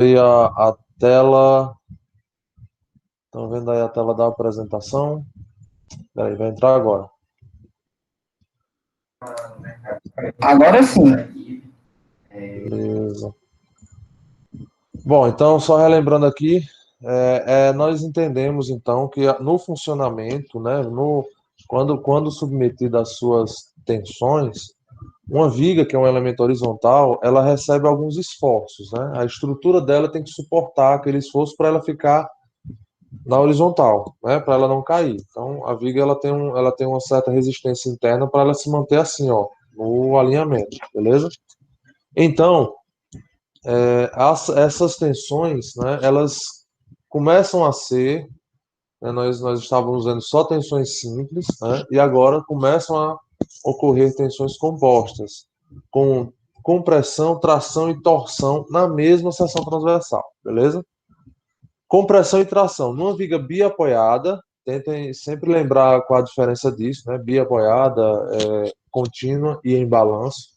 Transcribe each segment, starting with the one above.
aí a tela. Estão vendo aí a tela da apresentação? Peraí, vai entrar agora. Agora sim. Beleza. Bom, então, só relembrando aqui, nós entendemos então que no funcionamento, né, quando submetida às suas tensões, uma viga, que é um elemento horizontal, ela recebe alguns esforços, né? A estrutura dela tem que suportar aquele esforço para ela ficar na horizontal, né? Para ela não cair. Então, a viga ela tem uma certa resistência interna para ela se manter assim, ó, no alinhamento, beleza? Então, essas tensões, né, elas começam a ser, né, nós estávamos usando só tensões simples, né, e agora começam a ocorrer tensões compostas, com compressão, tração e torção na mesma seção transversal, beleza? Compressão e tração. Numa viga biapoiada, tentem sempre lembrar qual a diferença disso, né? Biapoiada, contínua e em balanço.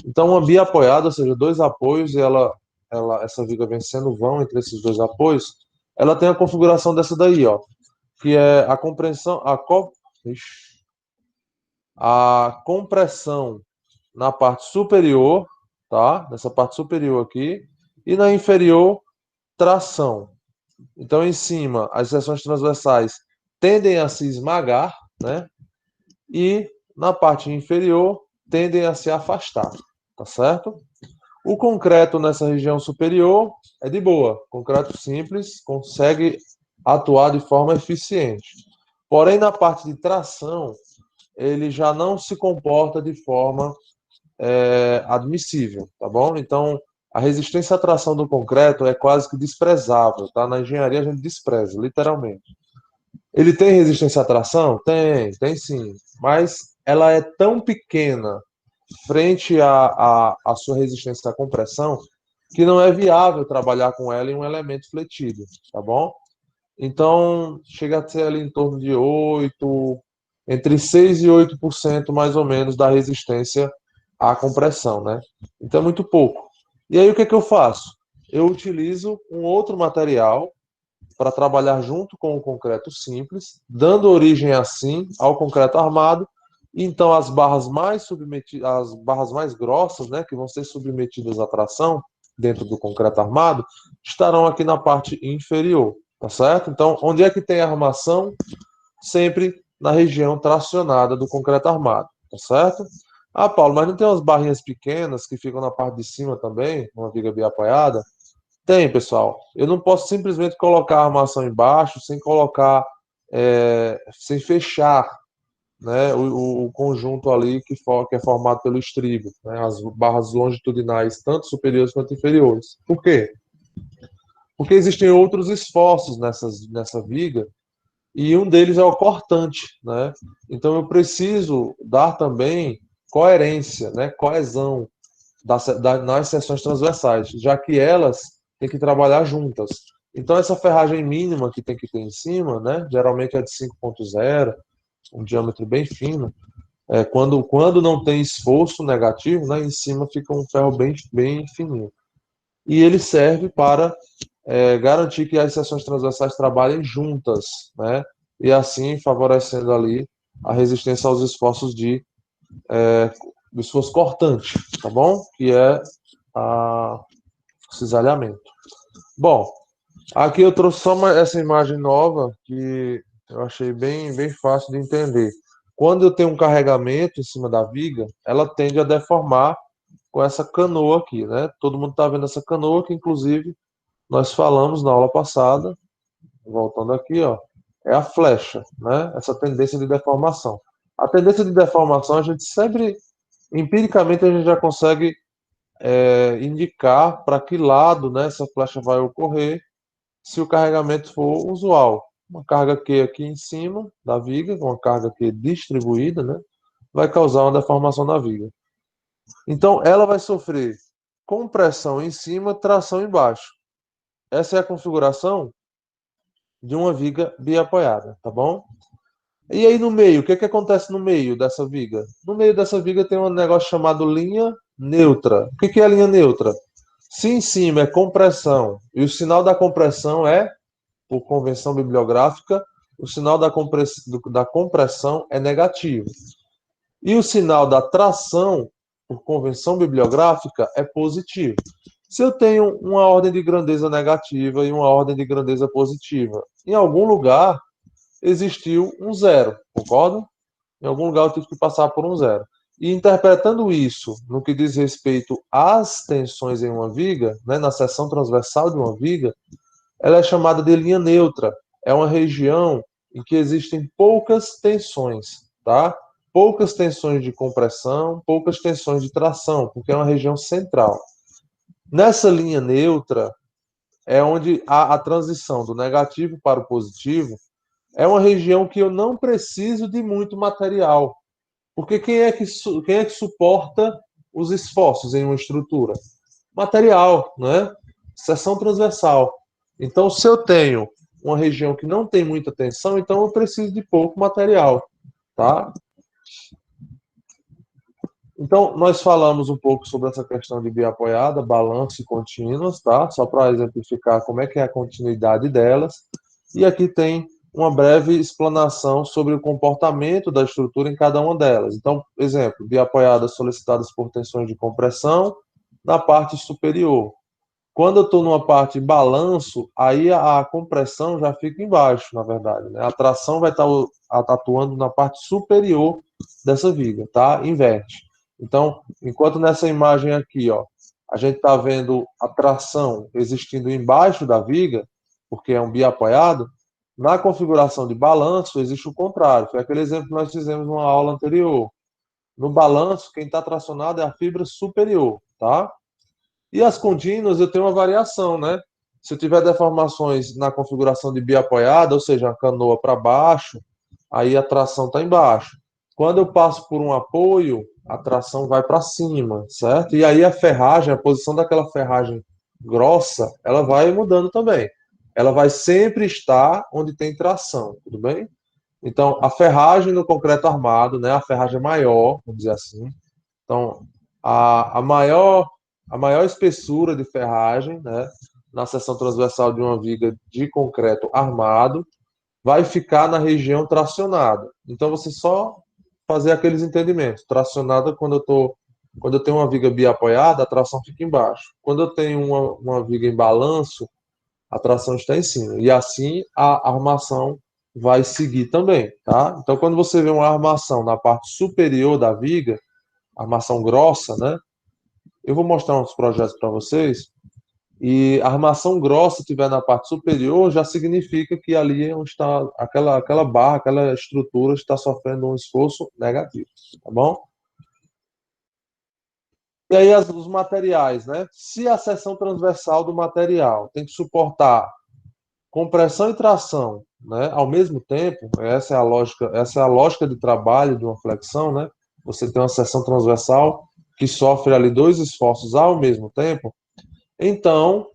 Então, uma biapoiada, ou seja, dois apoios, essa viga vem sendo vão entre esses dois apoios, ela tem a configuração dessa daí, ó, que é a compressão, a compressão na parte superior, tá? Nessa parte superior aqui, e na inferior, tração. Então, em cima, as seções transversais tendem a se esmagar, né? E na parte inferior tendem a se afastar, tá certo? O concreto nessa região superior é de boa, concreto simples, consegue atuar de forma eficiente. Porém, na parte de tração, ele já não se comporta de forma admissível, tá bom? Então, a resistência à tração do concreto é quase que desprezável, tá? Na engenharia a gente despreza, literalmente. Ele tem resistência à tração? Tem sim. Mas ela é tão pequena frente à sua resistência à compressão que não é viável trabalhar com ela em um elemento fletido, tá bom? Então, chega a ser ali em torno de 8, entre 6 e 8% mais ou menos da resistência à compressão, né? Então é muito pouco. E aí o que é que eu faço? Eu utilizo um outro material para trabalhar junto com o concreto simples, dando origem assim ao concreto armado. Então as barras mais grossas, né, que vão ser submetidas à tração dentro do concreto armado, estarão aqui na parte inferior, tá certo? Então, onde é que tem a armação? Sempre na região tracionada do concreto armado, tá certo? Ah, Paulo, mas não tem umas barrinhas pequenas que ficam na parte de cima também, uma viga bem apoiada? Tem, pessoal. Eu não posso simplesmente colocar a armação embaixo sem colocar, sem fechar, né, o conjunto ali que é formado pelo estribo, né, as barras longitudinais, tanto superiores quanto inferiores. Por quê? Porque existem outros esforços nessa viga e um deles é o cortante, né? Então eu preciso dar também coerência, né, coesão nas seções transversais, já que elas têm que trabalhar juntas. Então, essa ferragem mínima que tem que ter em cima, né, geralmente é de 5.0, um diâmetro bem fino, quando não tem esforço negativo, né, em cima fica um ferro bem fininho. E ele serve para garantir que as seções transversais trabalhem juntas, né, e assim favorecendo ali a resistência aos esforços do esforço cortante, tá bom? Que é o cisalhamento. Bom, aqui eu trouxe só essa imagem nova que eu achei bem fácil de entender. Quando eu tenho um carregamento em cima da viga, ela tende a deformar com essa canoa aqui, né? Todo mundo está vendo essa canoa que, inclusive, nós falamos na aula passada, voltando aqui, ó, é a flecha, né? Essa tendência de deformação. A tendência de deformação, a gente sempre, empiricamente, a gente já consegue indicar para que lado, né, essa flecha vai ocorrer se o carregamento for usual. Uma carga Q aqui em cima da viga, uma carga Q distribuída, né, vai causar uma deformação na viga. Então, ela vai sofrer compressão em cima, tração embaixo. Essa é a configuração de uma viga biapoiada, tá bom? E aí no meio, o que que acontece no meio dessa viga? No meio dessa viga tem um negócio chamado linha neutra. O que que é a linha neutra? Se em cima é compressão e o sinal da compressão é, por convenção bibliográfica, o sinal da compressão é negativo. E o sinal da tração, por convenção bibliográfica, é positivo. Se eu tenho uma ordem de grandeza negativa e uma ordem de grandeza positiva, em algum lugar existiu um zero, concorda? Em algum lugar eu tive que passar por um zero. E interpretando isso no que diz respeito às tensões em uma viga, né, na seção transversal de uma viga, ela é chamada de linha neutra. É uma região em que existem poucas tensões, tá? Poucas tensões de compressão, poucas tensões de tração, porque é uma região central. Nessa linha neutra é onde há a transição do negativo para o positivo. É uma região que eu não preciso de muito material, porque quem é que suporta os esforços em uma estrutura? Material, né? Seção transversal. Então, se eu tenho uma região que não tem muita tensão, então eu preciso de pouco material, tá? Então, nós falamos um pouco sobre essa questão de biapoiada, balanço e contínuas, tá? Só para exemplificar como é que é a continuidade delas. E aqui tem uma breve explanação sobre o comportamento da estrutura em cada uma delas. Então, exemplo, biapoiadas solicitadas por tensões de compressão na parte superior. Quando eu estou numa parte de balanço, aí a compressão já fica embaixo, na verdade, né? A tração vai estar atuando na parte superior dessa viga, tá? Inverte. Então, enquanto nessa imagem aqui, ó, a gente está vendo a tração existindo embaixo da viga, porque é um biapoiado, na configuração de balanço existe o contrário. Foi aquele exemplo que nós fizemos numa aula anterior. No balanço, quem está tracionado é a fibra superior, tá? E as contínuas eu tenho uma variação, né? Se eu tiver deformações na configuração de biapoiada, ou seja, a canoa para baixo, aí a tração está embaixo. Quando eu passo por um apoio, a tração vai para cima, certo? E aí a ferragem, a posição daquela ferragem grossa, ela vai mudando também. Ela vai sempre estar onde tem tração, tudo bem? Então, a ferragem no concreto armado, né, a ferragem maior, vamos dizer assim. Então, a maior espessura de ferragem, né, na seção transversal de uma viga de concreto armado, vai ficar na região tracionada. Então, você só fazer aqueles entendimentos. Tracionada, quando eu tenho uma viga biapoiada, a tração fica embaixo. Quando eu tenho uma viga em balanço, a tração está em cima. E assim a armação vai seguir também, tá? Então, quando você vê uma armação na parte superior da viga, armação grossa, né? Eu vou mostrar uns projetos para vocês. E a armação grossa estiver na parte superior, já significa que ali é onde está aquela barra, aquela estrutura está sofrendo um esforço negativo, tá bom? E aí os materiais, né? Se a seção transversal do material tem que suportar compressão e tração, né, ao mesmo tempo, essa é a lógica de trabalho de uma flexão, né? Você tem uma seção transversal que sofre ali dois esforços ao mesmo tempo, então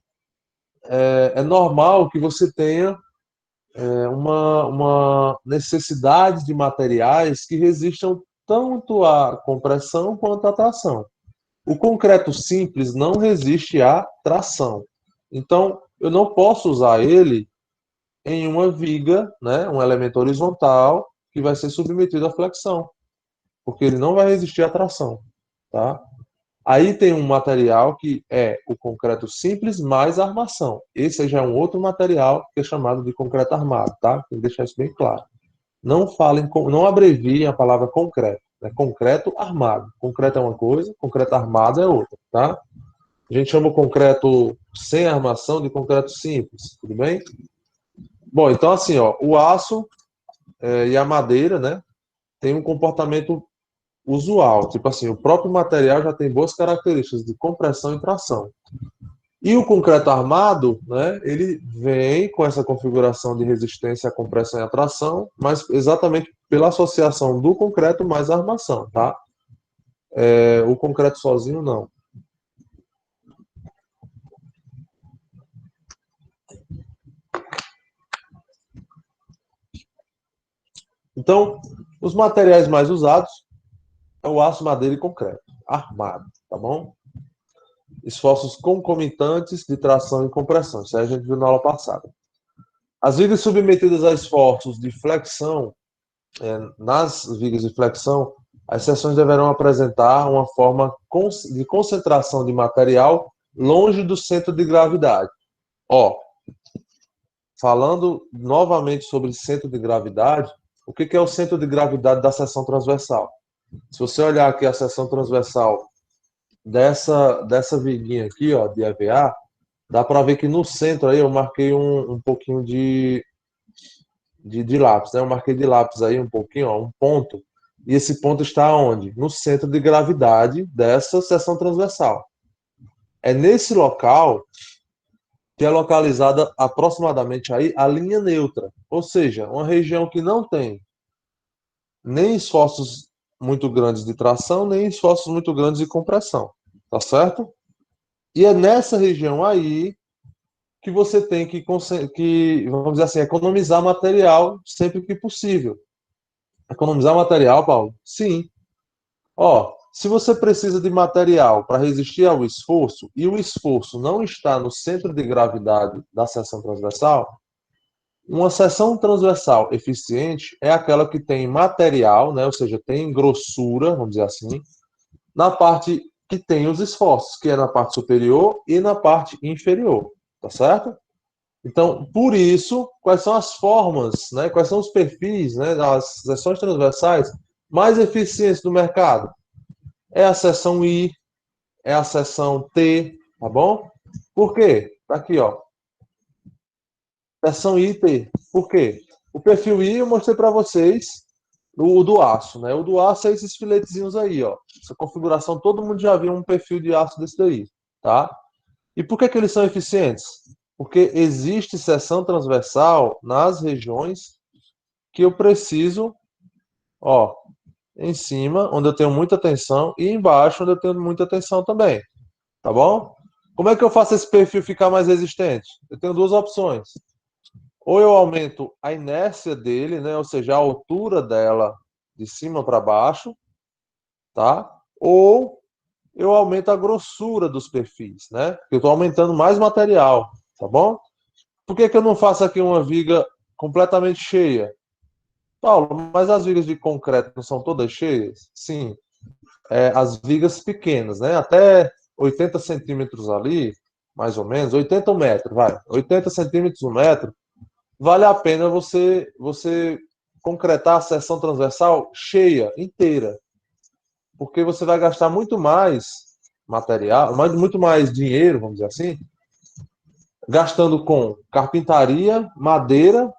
é normal que você tenha uma necessidade de materiais que resistam tanto à compressão quanto à tração. O concreto simples não resiste à tração. Então, eu não posso usar ele em uma viga, né, um elemento horizontal, que vai ser submetido à flexão, porque ele não vai resistir à tração. Tá? Aí tem um material que é o concreto simples mais armação. Esse já é um outro material que é chamado de concreto armado, tá? Tem que deixar isso bem claro. Não falem, não abreviem a palavra concreto. É concreto armado. Concreto é uma coisa, concreto armado é outra, tá? A gente chama o concreto sem armação de concreto simples, tudo bem? Bom, então assim, ó, o aço e a madeira, né, tem um comportamento usual. Tipo assim, o próprio material já tem boas características de compressão e tração. E o concreto armado, né, ele vem com essa configuração de resistência à compressão e à tração, mas exatamente pela associação do concreto mais a armação, tá? O concreto sozinho, não. Então, os materiais mais usados é o aço, madeira e concreto, armado, tá bom? esforços concomitantes de tração e compressão. Isso aí a gente viu na aula passada. As vigas submetidas a esforços de flexão, nas vigas de flexão, as seções deverão apresentar uma forma de concentração de material longe do centro de gravidade. Ó, falando novamente sobre centro de gravidade, o que é o centro de gravidade da seção transversal? Se você olhar aqui a seção transversal dessa viguinha aqui, ó, de EVA, dá para ver que no centro aí eu marquei um pouquinho de lápis, né? Eu marquei de lápis aí um pouquinho, ó, um ponto. E esse ponto está onde? No centro de gravidade dessa seção transversal. É nesse local que é localizada aproximadamente aí a linha neutra, ou seja, uma região que não tem nem esforços muito grandes de tração, nem esforços muito grandes de compressão, tá certo? E é nessa região aí que você tem que, vamos dizer assim, economizar material sempre que possível. Economizar material, Paulo? Sim. Ó, se você precisa de material para resistir ao esforço e o esforço não está no centro de gravidade da seção transversal, uma seção transversal eficiente é aquela que tem material, né, ou seja, tem grossura, vamos dizer assim, na parte que tem os esforços, que é na parte superior e na parte inferior, tá certo? Então, por isso, quais são as formas, né, quais são os perfis, né, das seções transversais mais eficientes do mercado? É a seção I, é a seção T, tá bom? Por quê? Tá aqui, ó. Seção I e T. Por quê? O perfil I eu mostrei para vocês o do aço, né? O do aço é esses filetezinhos aí, ó. Essa configuração, todo mundo já viu um perfil de aço desse daí, tá? E por que eles são eficientes? Porque existe seção transversal nas regiões que eu preciso, ó, em cima, onde eu tenho muita tensão, e embaixo, onde eu tenho muita tensão também, tá bom? Como é que eu faço esse perfil ficar mais resistente? Eu tenho duas opções. Ou eu aumento a inércia dele, né? Ou seja, a altura dela de cima para baixo, tá? Ou eu aumento a grossura dos perfis, né? Eu estou aumentando mais material, tá bom? Por que eu não faço aqui uma viga completamente cheia? Paulo, mas as vigas de concreto não são todas cheias? Sim. As vigas pequenas, né? Até 80 centímetros ali, mais ou menos, 80 metros, vai. 80 centímetros um metro, vale a pena você concretar a seção transversal cheia, inteira, porque você vai gastar muito mais material, muito mais dinheiro, vamos dizer assim, gastando com carpintaria, madeira,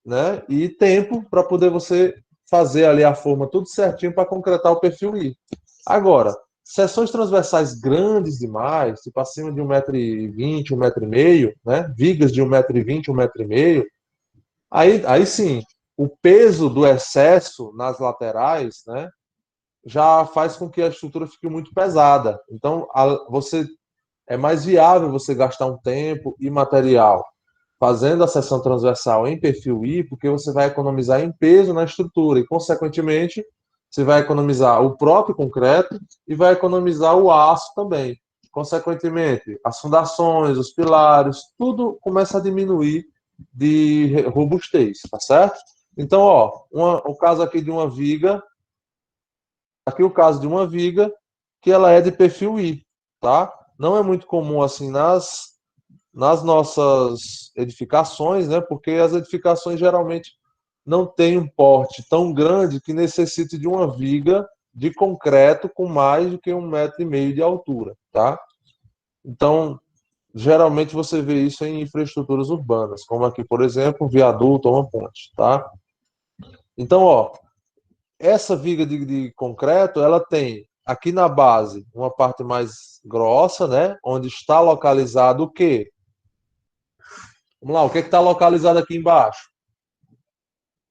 né, e tempo para poder você fazer ali a forma tudo certinho para concretar o perfil I. Agora, seções transversais grandes demais, tipo acima de 1,20 m, 1,5 m, né, vigas de 1,20 m, 1,5 m, aí sim, o peso do excesso nas laterais, né, já faz com que a estrutura fique muito pesada. Então, você é mais viável você gastar um tempo e material fazendo a seção transversal em perfil I, porque você vai economizar em peso na estrutura e, consequentemente, você vai economizar o próprio concreto e vai economizar o aço também. Consequentemente, as fundações, os pilares, tudo começa a diminuir de robustez, tá certo? Então, ó, o caso aqui de uma viga, aqui o caso de uma viga que ela é de perfil I, tá? Não é muito comum assim nas nossas edificações, né? Porque as edificações geralmente não têm um porte tão grande que necessite de uma viga de concreto com mais do que 1,5 m de altura, tá? Então, geralmente você vê isso em infraestruturas urbanas, como aqui, por exemplo, um viaduto ou uma ponte, tá? Então, ó, essa viga de concreto, ela tem aqui na base uma parte mais grossa, né? Onde está localizado o quê? Vamos lá, o que está localizado aqui embaixo?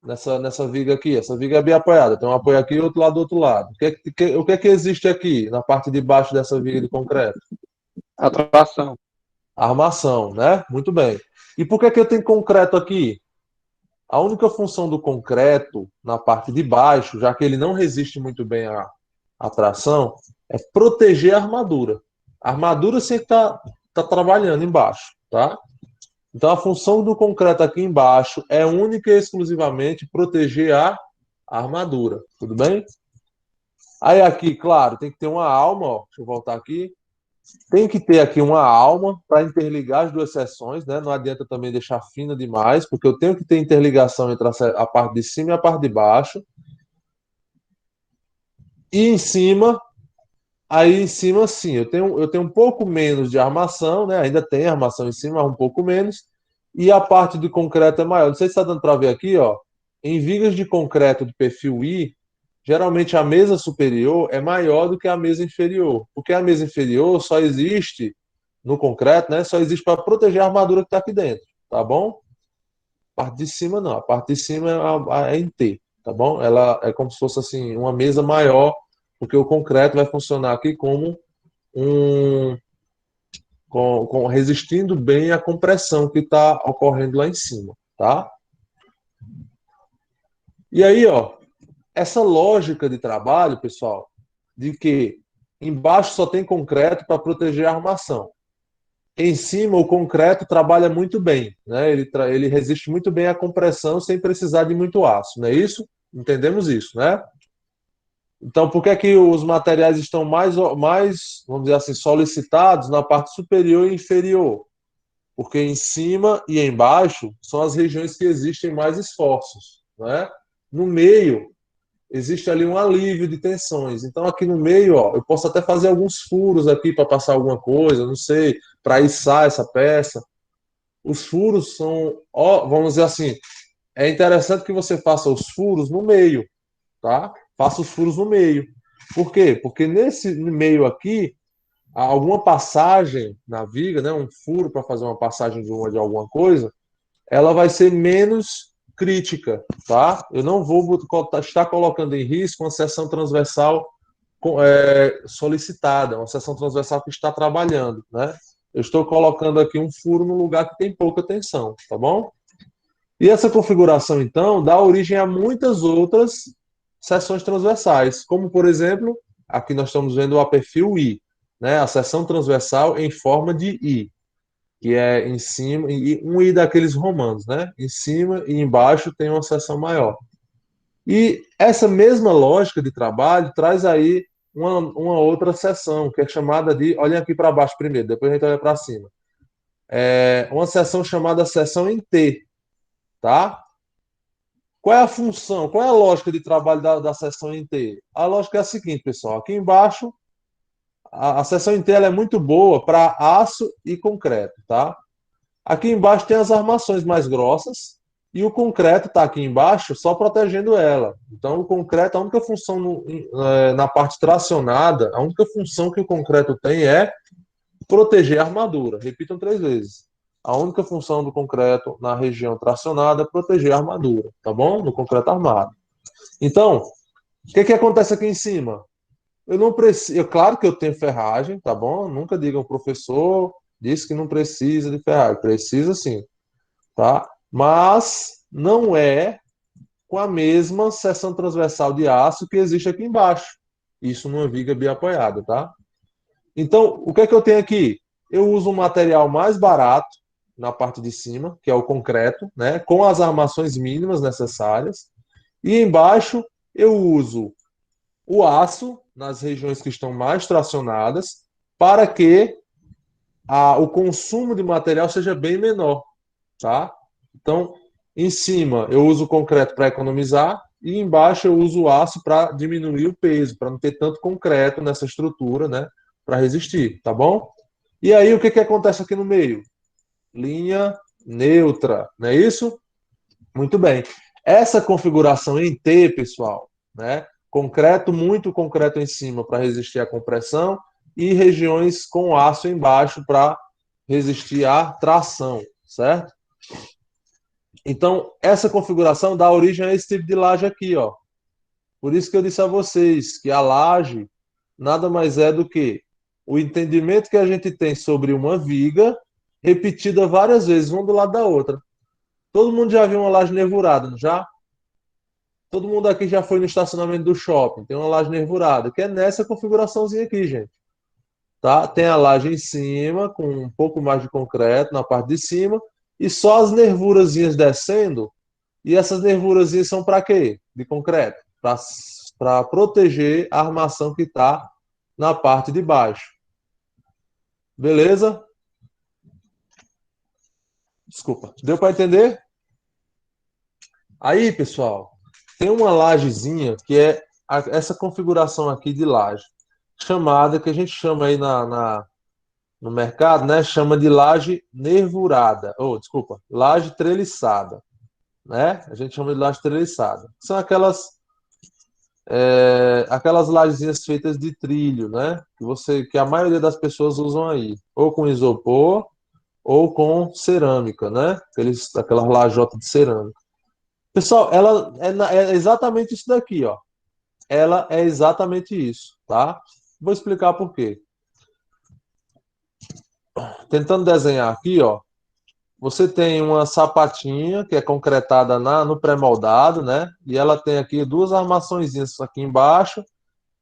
Nessa viga aqui. Essa viga é bem apoiada. Tem um apoio aqui e outro lado do outro lado. O que existe aqui, na parte de baixo dessa viga de concreto? A tração. Armação, né? Muito bem. E por que eu tenho concreto aqui? A única função do concreto na parte de baixo, já que ele não resiste muito bem à tração, é proteger a armadura. A armadura sempre tá trabalhando embaixo, tá? Então, a função do concreto aqui embaixo é única e exclusivamente proteger a armadura, tudo bem? Aí aqui, claro, tem que ter uma alma, ó, deixa eu voltar aqui. Tem que ter aqui uma alma para interligar as duas seções, né? Não adianta também deixar fina demais, porque eu tenho que ter interligação entre a parte de cima e a parte de baixo. E em cima, aí em cima sim, eu tenho um pouco menos de armação, né? Ainda tem armação em cima, mas um pouco menos. E a parte de concreto é maior. Não sei se está dando para ver aqui, ó. Em vigas de concreto de perfil I, geralmente a mesa superior é maior do que a mesa inferior, porque a mesa inferior só existe no concreto, né? Só existe para proteger a armadura que está aqui dentro, tá bom? A parte de cima não, a parte de cima é em T, tá bom? Ela é como se fosse assim uma mesa maior, porque o concreto vai funcionar aqui como um resistindo bem à compressão que está ocorrendo lá em cima, tá? E aí, ó, essa lógica de trabalho, pessoal, de que embaixo só tem concreto para proteger a armação. Em cima, o concreto trabalha muito bem, né? Ele resiste muito bem à compressão sem precisar de muito aço, não é isso? Entendemos isso, né? Então, por que é que os materiais estão mais, vamos dizer assim, solicitados na parte superior e inferior? Porque em cima e embaixo são as regiões que existem mais esforços, né? No meio, existe ali um alívio de tensões. Então, aqui no meio, ó, eu posso até fazer alguns furos aqui para passar alguma coisa, não sei, para içar essa peça. Os furos são, ó, vamos dizer assim, é interessante que você faça os furos no meio, tá? Faça os furos no meio. Por quê? Porque nesse meio aqui, há alguma passagem na viga, né, um furo para fazer uma passagem de alguma coisa, ela vai ser menos crítica, tá? Eu não vou estar colocando em risco uma seção transversal solicitada, uma seção transversal que está trabalhando, né? Eu estou colocando aqui um furo no lugar que tem pouca tensão, tá bom? E essa configuração, então, dá origem a muitas outras seções transversais, como, por exemplo, aqui nós estamos vendo o perfil I, né? A seção transversal em forma de I, que é em cima, e um I daqueles romanos, né? Em cima e embaixo tem uma seção maior. E essa mesma lógica de trabalho traz aí uma outra seção, que é chamada de. Olhem aqui para baixo primeiro, depois a gente olha para cima. É uma seção chamada seção em T, tá? Qual é a função, qual é a lógica de trabalho da seção em T? A lógica é a seguinte, pessoal. Aqui embaixo, a seção em T ela é muito boa para aço e concreto, tá? Aqui embaixo tem as armações mais grossas e o concreto está aqui embaixo só protegendo ela. Então, o concreto, a única função na parte tracionada, a única função que o concreto tem é proteger a armadura. Repitam 3 vezes. A única função do concreto na região tracionada é proteger a armadura, tá bom? No concreto armado. Então, o que acontece aqui em cima? Eu não preciso. Claro que eu tenho ferragem, tá bom? Nunca digam, o professor disse que não precisa de ferragem. Precisa sim, tá? Mas não é com a mesma seção transversal de aço que existe aqui embaixo. Isso numa viga bem apoiada, tá? Então, o que é que eu tenho aqui? Eu uso um material mais barato na parte de cima, que é o concreto, né? Com as armações mínimas necessárias. E embaixo eu uso o aço nas regiões que estão mais tracionadas para que o consumo de material seja bem menor, tá? Então, em cima eu uso o concreto para economizar e embaixo eu uso o aço para diminuir o peso, para não ter tanto concreto nessa estrutura, né? Para resistir, tá bom? E aí o que acontece aqui no meio? Linha neutra, não é isso? Muito bem. Essa configuração em T, pessoal, né? Concreto, muito concreto em cima para resistir à compressão e regiões com aço embaixo para resistir à tração, certo? Então, essa configuração dá origem a esse tipo de laje aqui, ó. Por isso que eu disse a vocês que a laje nada mais é do que o entendimento que a gente tem sobre uma viga repetida várias vezes, uma do lado da outra. Todo mundo já viu uma laje nervurada, não já? Todo mundo aqui já foi no estacionamento do shopping, tem uma laje nervurada, que é nessa configuraçãozinha aqui, gente. tá? Tem a laje em cima, com um pouco mais de concreto na parte de cima, e só as nervurazinhas descendo. E essas nervurazinhas são para quê? De concreto. Para proteger a armação que está na parte de baixo. Beleza? Desculpa. Deu para entender? Aí, pessoal, tem uma lajezinha que é essa configuração aqui de laje, chamada, que a gente chama aí no mercado, né? Chama de laje nervurada. Ou, desculpa, laje treliçada, né? A gente chama de laje treliçada. São aquelas lajezinhas feitas de trilho, né? Que a maioria das pessoas usam aí, ou com isopor, ou com cerâmica, né? Aquelas lajotas de cerâmica. Pessoal, ela é exatamente isso daqui, ó. Ela é exatamente isso, tá? Vou explicar por quê. Tentando desenhar aqui, ó. Você tem uma sapatinha que é concretada no pré-moldado, né? E ela tem aqui duas armaçõezinhas aqui embaixo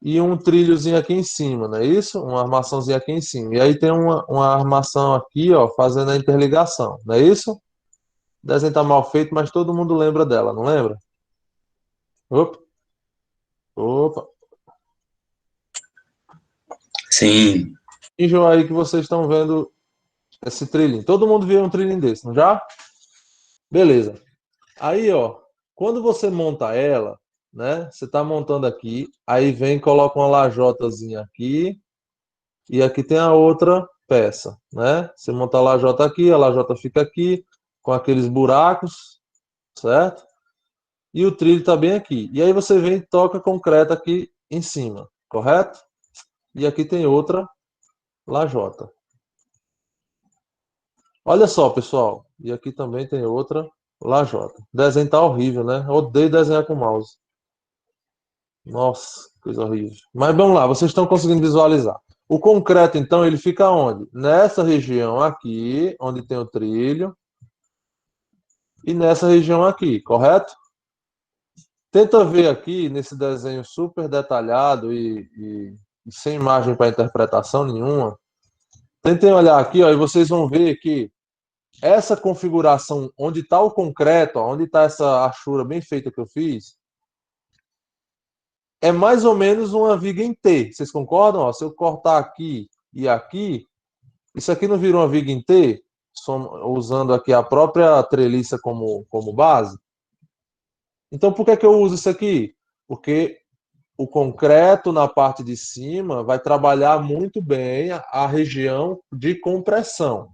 e um trilhozinho aqui em cima, não é isso? Uma armaçãozinha aqui em cima. E aí tem uma armação aqui, ó, fazendo a interligação, não é isso? O desenho tá mal feito, mas todo mundo lembra dela, não lembra? Opa, opa. Sim. Vejam aí que vocês estão vendo esse trilhinho. Todo mundo viu um trilhinho desse, não já? Beleza. Aí, ó, quando você monta ela, né? Você tá montando aqui, aí vem e coloca uma lajotazinha aqui, e aqui tem a outra peça, né? Você monta a lajota aqui, a lajota fica aqui, com aqueles buracos, certo? E o trilho tá bem aqui. E aí você vem e toca concreto aqui em cima, correto? E aqui tem outra lajota. Olha só, pessoal. E aqui também tem outra lajota. O desenho tá horrível, né? Eu odeio desenhar com mouse. Nossa, coisa horrível. Mas vamos lá, vocês estão conseguindo visualizar. O concreto, então, ele fica onde? Nessa região aqui, onde tem o trilho, e nessa região aqui, correto? Tenta ver aqui nesse desenho super detalhado e sem imagem para interpretação nenhuma. Tentem olhar aqui, ó, e vocês vão ver que essa configuração, onde está o concreto, ó, onde está essa achura bem feita que eu fiz, é mais ou menos uma viga em T. Vocês concordam? Ó, se eu cortar aqui e aqui, isso aqui não vira uma viga em T? Usando aqui a própria treliça como base? Então, por que eu uso isso aqui? Porque o concreto na parte de cima vai trabalhar muito bem a região de compressão.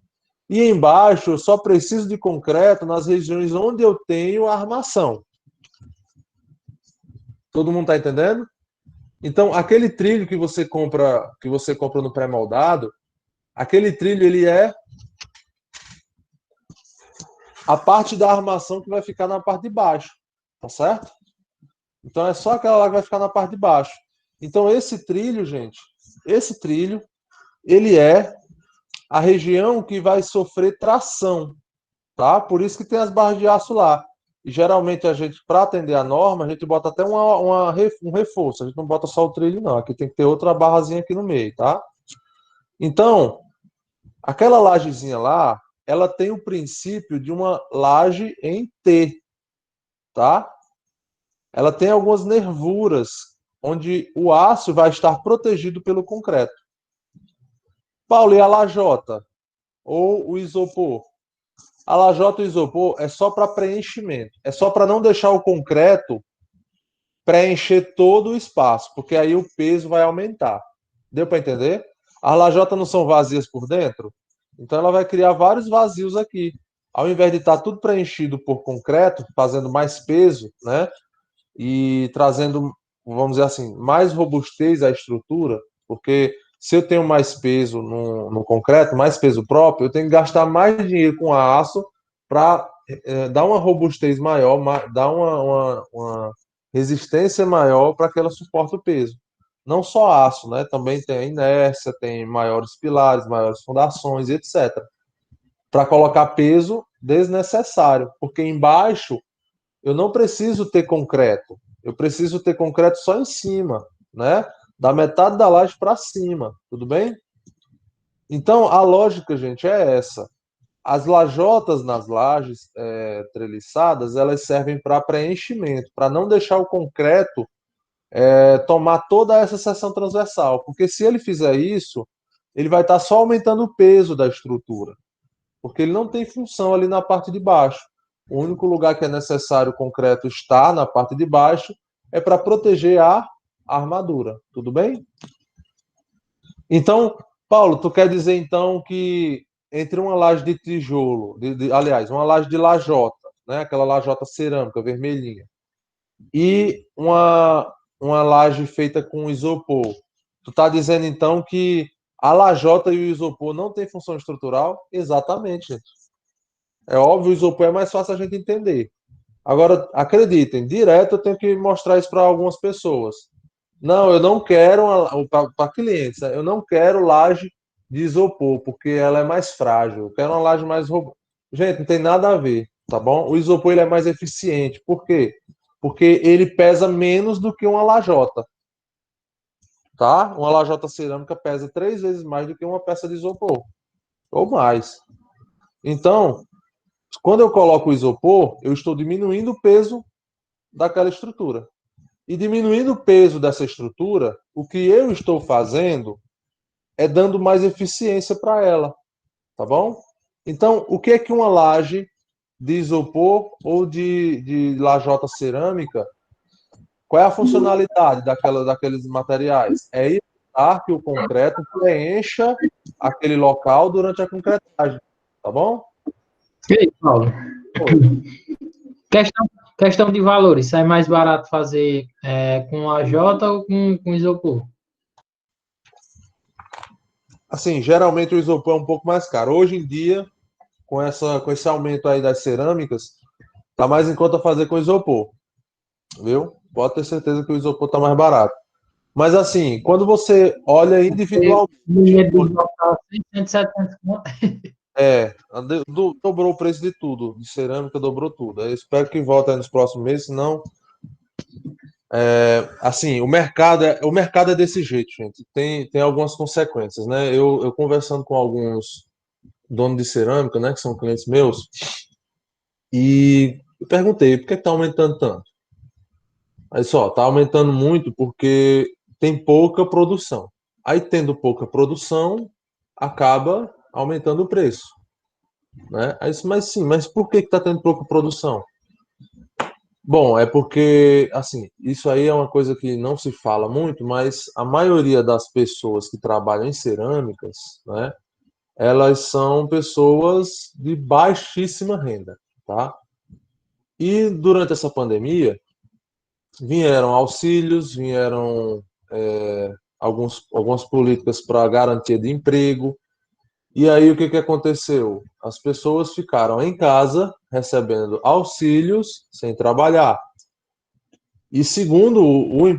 E embaixo eu só preciso de concreto nas regiões onde eu tenho a armação. Todo mundo está entendendo? Então, aquele trilho que você compra no pré-moldado, aquele trilho ele é a parte da armação que vai ficar na parte de baixo, tá certo? Então é só aquela lá que vai ficar na parte de baixo. Então esse trilho, gente, esse trilho, ele é a região que vai sofrer tração, tá? Por isso que tem as barras de aço lá. E geralmente a gente, para atender a norma, a gente bota até um reforço. A gente não bota só o trilho, não. Aqui tem que ter outra barrazinha aqui no meio, tá? Então, aquela lajezinha lá, ela tem o princípio de uma laje em T, tá? Ela tem algumas nervuras onde o aço vai estar protegido pelo concreto. Paulo, e a lajota? Ou o isopor? A lajota e o isopor é só para preenchimento. É só para não deixar o concreto preencher todo o espaço, porque aí o peso vai aumentar. Deu para entender? As lajotas não são vazias por dentro? Então ela vai criar vários vazios aqui. Ao invés de estar tudo preenchido por concreto, fazendo mais peso, né? E trazendo, vamos dizer assim, mais robustez à estrutura, porque se eu tenho mais peso no concreto, mais peso próprio, eu tenho que gastar mais dinheiro com aço para dar uma robustez maior, dar uma resistência maior para que ela suporte o peso. Não só aço, né? Também tem a inércia, tem maiores pilares, maiores fundações, etc. Para colocar peso desnecessário, porque embaixo eu não preciso ter concreto. Eu preciso ter concreto só em cima, né? Da metade da laje para cima, tudo bem? Então, a lógica, gente, é essa. As lajotas nas lajes treliçadas, elas servem para preenchimento, para não deixar o concreto tomar toda essa seção transversal, porque se ele fizer isso, ele vai estar só aumentando o peso da estrutura, porque ele não tem função ali na parte de baixo. O único lugar que é necessário o concreto estar na parte de baixo é para proteger a armadura. Tudo bem? Então, Paulo, tu quer dizer então que entre uma laje de tijolo, aliás, uma laje de lajota, né, aquela lajota cerâmica vermelhinha, e uma laje feita com isopor, tu está dizendo então que a lajota e o isopor não têm função estrutural? Exatamente, gente. É óbvio, o isopor é mais fácil a gente entender. Agora, acreditem, direto eu tenho que mostrar isso para algumas pessoas. Não, eu não quero, para clientes, né? Eu não quero laje de isopor, porque ela é mais frágil. Eu quero uma laje mais robusta. Gente, não tem nada a ver, tá bom? O isopor ele é mais eficiente. Por quê? Porque ele pesa menos do que uma lajota, tá? Uma lajota cerâmica pesa 3 vezes mais do que uma peça de isopor, ou mais. Então, quando eu coloco o isopor, eu estou diminuindo o peso daquela estrutura. E diminuindo o peso dessa estrutura, o que eu estou fazendo é dando mais eficiência para ela, tá bom? Então, o que é que uma laje de isopor ou de lajota cerâmica, qual é a funcionalidade daqueles materiais? É evitar que o concreto preencha aquele local durante a concretagem, tá bom? E aí, Paulo? Oi. Questão de valores. Sai mais barato fazer com a J ou com isopor? Assim, geralmente o isopor é um pouco mais caro. Hoje em dia, com esse aumento aí das cerâmicas, tá mais em conta fazer com isopor, viu? Pode ter certeza que o isopor tá mais barato. Mas assim, quando você olha individualmente, Botar 600, 700 conto. dobrou o preço de tudo, de cerâmica dobrou tudo. Eu espero que volte aí nos próximos meses, senão, assim, o mercado é desse jeito, gente. Tem algumas consequências, né? Eu conversando com alguns donos de cerâmica, né, que são clientes meus, e eu perguntei, por que está aumentando tanto? Aí só, está aumentando muito porque tem pouca produção. Aí, tendo pouca produção, acaba aumentando o preço, né? Aí, mas sim, mas por que está tendo pouca produção? Bom, é porque, assim, isso aí é uma coisa que não se fala muito, mas a maioria das pessoas que trabalham em cerâmicas, né, elas são pessoas de baixíssima renda, tá? E durante essa pandemia, vieram auxílios, vieram algumas políticas para garantia de emprego. E aí o que aconteceu? As pessoas ficaram em casa recebendo auxílios sem trabalhar. E segundo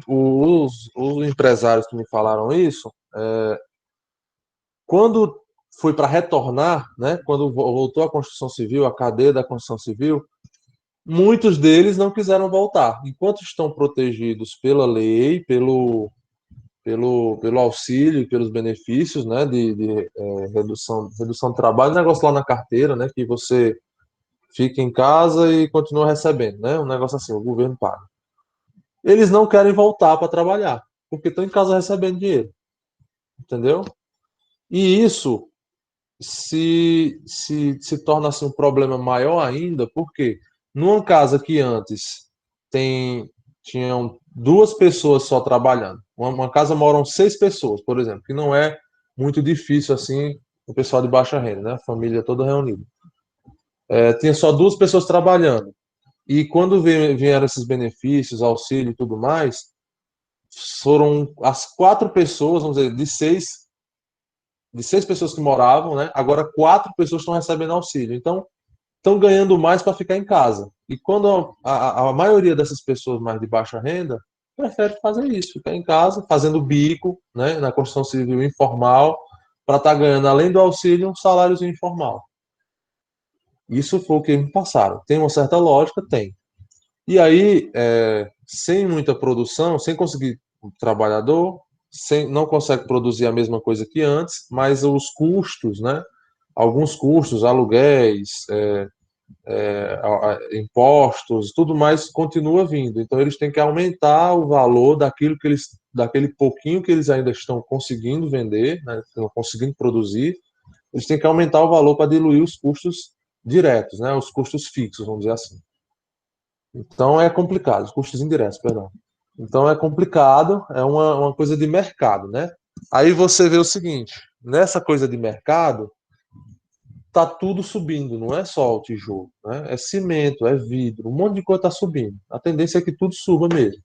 os empresários que me falaram isso, quando foi para retornar, né, quando voltou a construção civil, a cadeia da construção civil, muitos deles não quiseram voltar. Enquanto estão protegidos pela lei, pelo auxílio, pelos benefícios, né, de redução de trabalho, negócio lá na carteira, né, que você fica em casa e continua recebendo, né, um negócio assim, o governo paga. Eles não querem voltar para trabalhar, porque estão em casa recebendo dinheiro, entendeu? E isso se torna assim, um problema maior ainda, porque numa casa que antes tinham 2 pessoas só trabalhando, uma casa moram 6 pessoas, por exemplo, que não é muito difícil assim o pessoal de baixa renda, né? A família toda reunida. Tinha só 2 pessoas trabalhando. E quando vieram esses benefícios, auxílio e tudo mais, foram as 4 pessoas, vamos dizer, de seis pessoas que moravam, né? Agora 4 pessoas estão recebendo auxílio. Então, estão ganhando mais para ficar em casa. E quando a maioria dessas pessoas mais de baixa renda prefere fazer isso, ficar em casa, fazendo bico, né, na construção civil informal, para estar ganhando, além do auxílio, um saláriozinho informal. Isso foi o que me passaram. Tem uma certa lógica? Tem. E aí, sem muita produção, sem conseguir um trabalhador, não consegue produzir a mesma coisa que antes, mas os custos, né? Alguns custos, aluguéis, impostos, tudo mais continua vindo. Então eles têm que aumentar o valor daquele pouquinho que eles ainda estão conseguindo vender, né, estão conseguindo produzir. Eles têm que aumentar o valor para diluir os custos diretos, né, os custos fixos, vamos dizer assim. Então é complicado, os custos indiretos, perdão. Então é complicado, é uma coisa de mercado, né? Aí você vê o seguinte, nessa coisa de mercado, tá tudo subindo, não é só o tijolo, né? É cimento, é vidro, um monte de coisa tá subindo. A tendência é que tudo suba mesmo.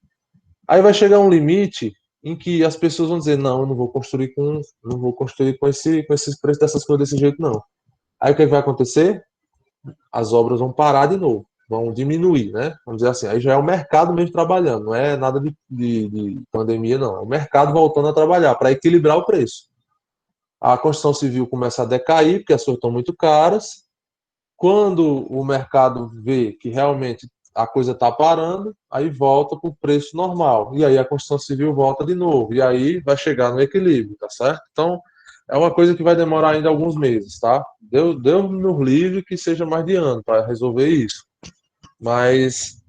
Aí vai chegar um limite em que as pessoas vão dizer, não, eu não vou construir com esses preços dessas coisas desse jeito, não. Aí o que vai acontecer? As obras vão parar de novo, vão diminuir, né? Vamos dizer assim, aí já é o mercado mesmo trabalhando, não é nada de pandemia, não. É o mercado voltando a trabalhar para equilibrar o preço. A construção civil começa a decair, porque as coisas estão muito caras. Quando o mercado vê que realmente a coisa está parando, aí volta para o preço normal. E aí a construção civil volta de novo. E aí vai chegar no equilíbrio, tá certo? Então, é uma coisa que vai demorar ainda alguns meses, tá? Deus nos livre que seja mais de ano para resolver isso. Mas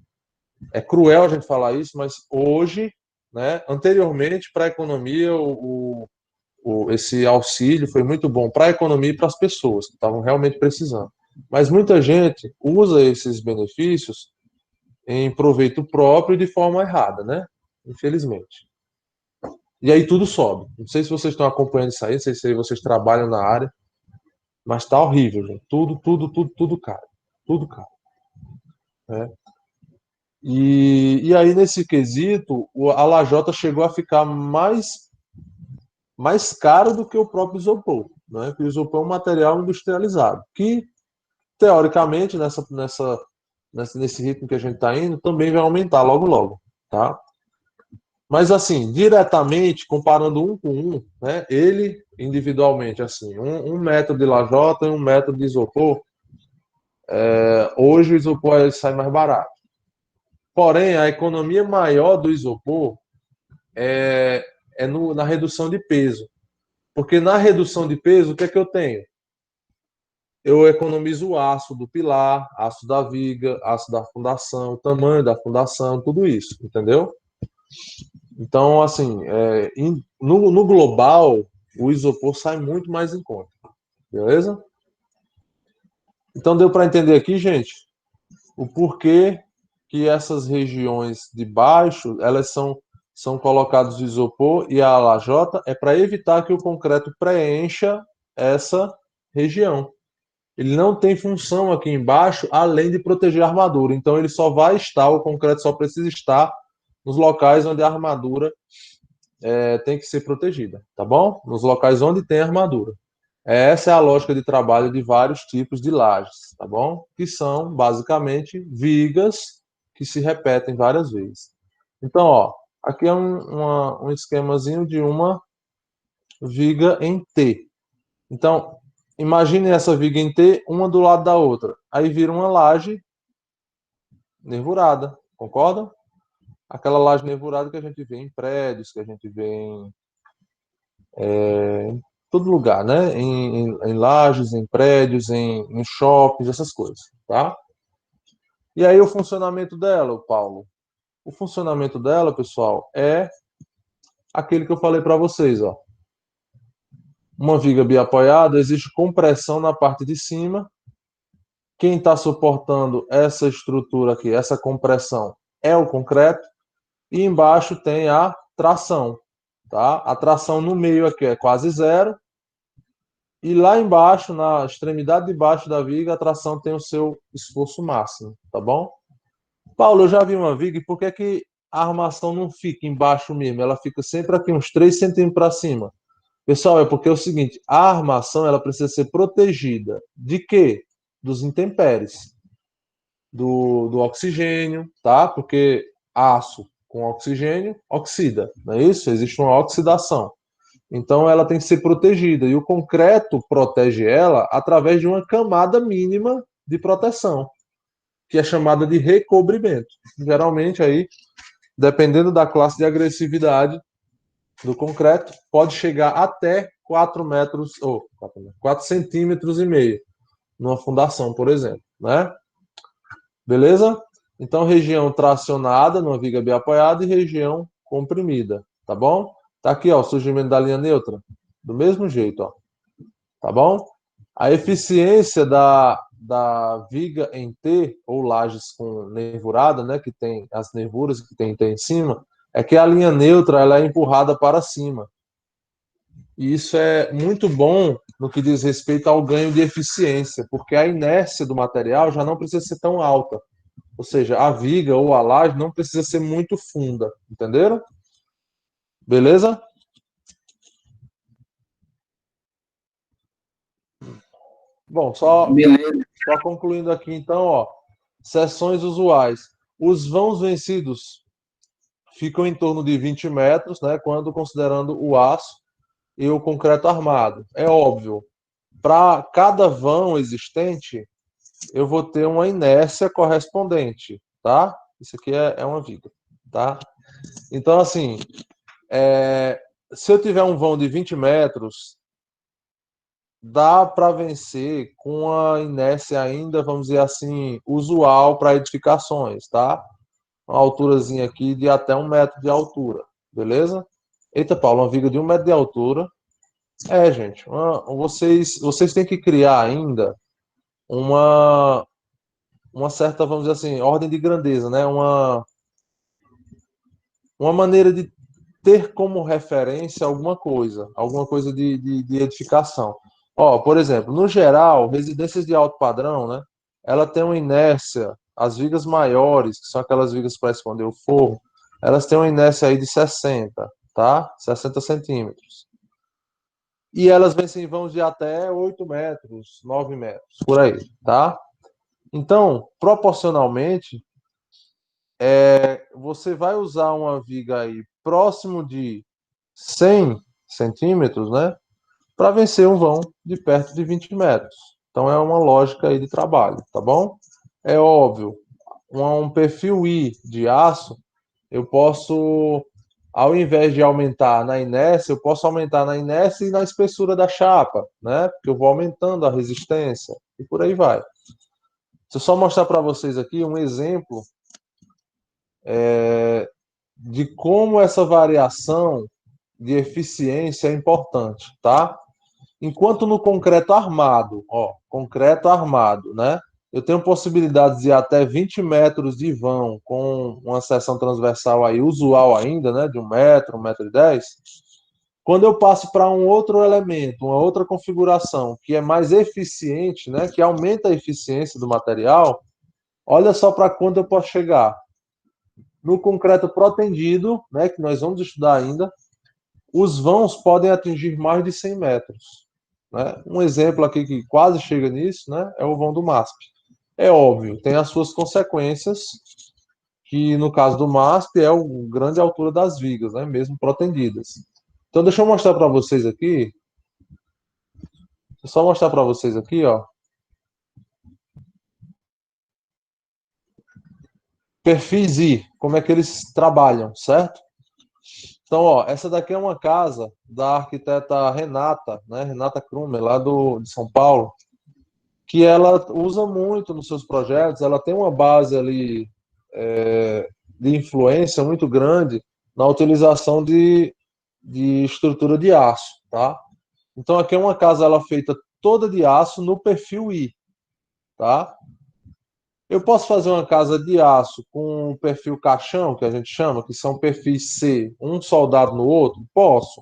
é cruel a gente falar isso, mas hoje, né, anteriormente, para a economia, esse auxílio foi muito bom para a economia e para as pessoas que estavam realmente precisando. Mas muita gente usa esses benefícios em proveito próprio de forma errada, né? Infelizmente. E aí tudo sobe. Não sei se vocês estão acompanhando isso aí, não sei se vocês trabalham na área, mas tá horrível, gente. Tudo caro. Tudo caro. Né? E aí, nesse quesito, a lajota chegou a ficar mais caro do que o próprio isopor. Né? Porque o isopor é um material industrializado, que, teoricamente, nesse ritmo que a gente está indo, também vai aumentar logo logo, tá? Mas assim, diretamente, comparando um com um, né, ele individualmente, assim, um metro de lajota e um metro de isopor, hoje o isopor ele sai mais barato. Porém, a economia maior do isopor na redução de peso. Porque na redução de peso, o que é que eu tenho? Eu economizo o aço do pilar, aço da viga, aço da fundação, o tamanho da fundação, tudo isso, entendeu? Então, assim, no global, o isopor sai muito mais em conta, beleza? Então, deu para entender aqui, gente, o porquê que essas regiões de baixo, elas são colocadas de isopor e a lajota é para evitar que o concreto preencha essa região. Ele não tem função aqui embaixo, além de proteger a armadura. Então, ele só vai estar, o concreto só precisa estar nos locais onde a armadura tem que ser protegida, tá bom? Nos locais onde tem armadura. Essa é a lógica de trabalho de vários tipos de lajes, tá bom? Que são, basicamente, vigas que se repetem várias vezes. Então, ó, aqui é um esquemazinho de uma viga em T. Então, imagine essa viga em T, uma do lado da outra. Aí vira uma laje nervurada, concorda? Aquela laje nervurada que a gente vê em prédios, que a gente vê em todo lugar, né? Em lajes, em prédios, em shoppings, essas coisas, tá? E aí o funcionamento dela, Paulo? O funcionamento dela, pessoal, é aquele que eu falei para vocês, ó. Uma viga biapoiada, existe compressão na parte de cima. Quem está suportando essa estrutura aqui, essa compressão, é o concreto. E embaixo tem a tração, tá? A tração no meio aqui é quase zero. E lá embaixo, na extremidade de baixo da viga, a tração tem o seu esforço máximo, tá bom? Paulo, eu já vi uma viga, e por que que a armação não fica embaixo mesmo? Ela fica sempre aqui uns 3 centímetros para cima. Pessoal, é porque é o seguinte, a armação ela precisa ser protegida de quê? Dos intempéries, do oxigênio, tá? Porque aço com oxigênio oxida, não é isso? Existe uma oxidação. Então ela tem que ser protegida e o concreto protege ela através de uma camada mínima de proteção, que é chamada de recobrimento. Geralmente aí, dependendo da classe de agressividade do concreto pode chegar até 4 metros, ou 4 centímetros e meio, numa fundação, por exemplo, né? Beleza? Então, região tracionada, numa viga bem apoiada, e região comprimida, tá bom? Tá aqui, ó, o surgimento da linha neutra, do mesmo jeito, ó, tá bom? A eficiência da viga em T, ou lajes com nervurada, né, que tem as nervuras que tem T em cima, é que a linha neutra ela é empurrada para cima. E isso é muito bom no que diz respeito ao ganho de eficiência, porque a inércia do material já não precisa ser tão alta. Ou seja, a viga ou a laje não precisa ser muito funda, entenderam? Beleza? Bom, Beleza. só concluindo aqui então, ó, seções usuais. Os vãos vencidos ficam em torno de 20 metros, né, quando considerando o aço e o concreto armado. É óbvio, para cada vão existente, eu vou ter uma inércia correspondente, tá? Isso aqui é uma viga, tá? Então, assim, se eu tiver um vão de 20 metros, dá para vencer com a inércia ainda, vamos dizer assim, usual para edificações, tá? Uma alturazinha aqui de até 1 metro de altura, beleza? Eita, Paulo, uma viga de 1 metro de altura. Gente, vocês têm que criar ainda uma, uma certa, vamos dizer assim, ordem de grandeza, né? Uma maneira de ter como referência alguma coisa de edificação. Ó, por exemplo, no geral, residências de alto padrão, né? Ela tem uma inércia, as vigas maiores, que são aquelas vigas para esconder o forro, elas têm uma inércia aí de 60, tá? 60 centímetros. E elas vencem vãos de até 8 metros, 9 metros, por aí, tá? Então, proporcionalmente, você vai usar uma viga aí próximo de 100 centímetros, né? Para vencer um vão de perto de 20 metros. Então, é uma lógica aí de trabalho, tá bom? É óbvio, um perfil I de aço, eu posso, ao invés de aumentar na inércia, eu posso aumentar na inércia e na espessura da chapa, né? Porque eu vou aumentando a resistência e por aí vai. Deixa eu só mostrar para vocês aqui um exemplo de como essa variação de eficiência é importante, tá? Enquanto no concreto armado, ó, concreto armado, né? Eu tenho possibilidades de até 20 metros de vão com uma seção transversal aí usual ainda, né? De 1 metro e 10. Quando eu passo para um outro elemento, uma outra configuração que é mais eficiente, né? Que aumenta a eficiência do material, olha só para quando eu posso chegar. No concreto protendido, né? Que nós vamos estudar ainda, os vãos podem atingir mais de 100 metros. Né? Um exemplo aqui que quase chega nisso, né, é o vão do MASP. É óbvio, tem as suas consequências, que no caso do MASP é a grande altura das vigas, né, mesmo protendidas. Então, deixa eu mostrar para vocês aqui. Deixa eu só mostrar para vocês aqui, ó. Perfis I, como é que eles trabalham, certo? Então, ó, essa daqui é uma casa da arquiteta Renata, né, Renata Krumer, lá de São Paulo, que ela usa muito nos seus projetos, ela tem uma base ali de influência muito grande na utilização de estrutura de aço, tá? Então aqui é uma casa ela feita toda de aço no perfil I, tá? Eu posso fazer uma casa de aço com o perfil caixão, que a gente chama, que são perfis C, um soldado no outro? Posso.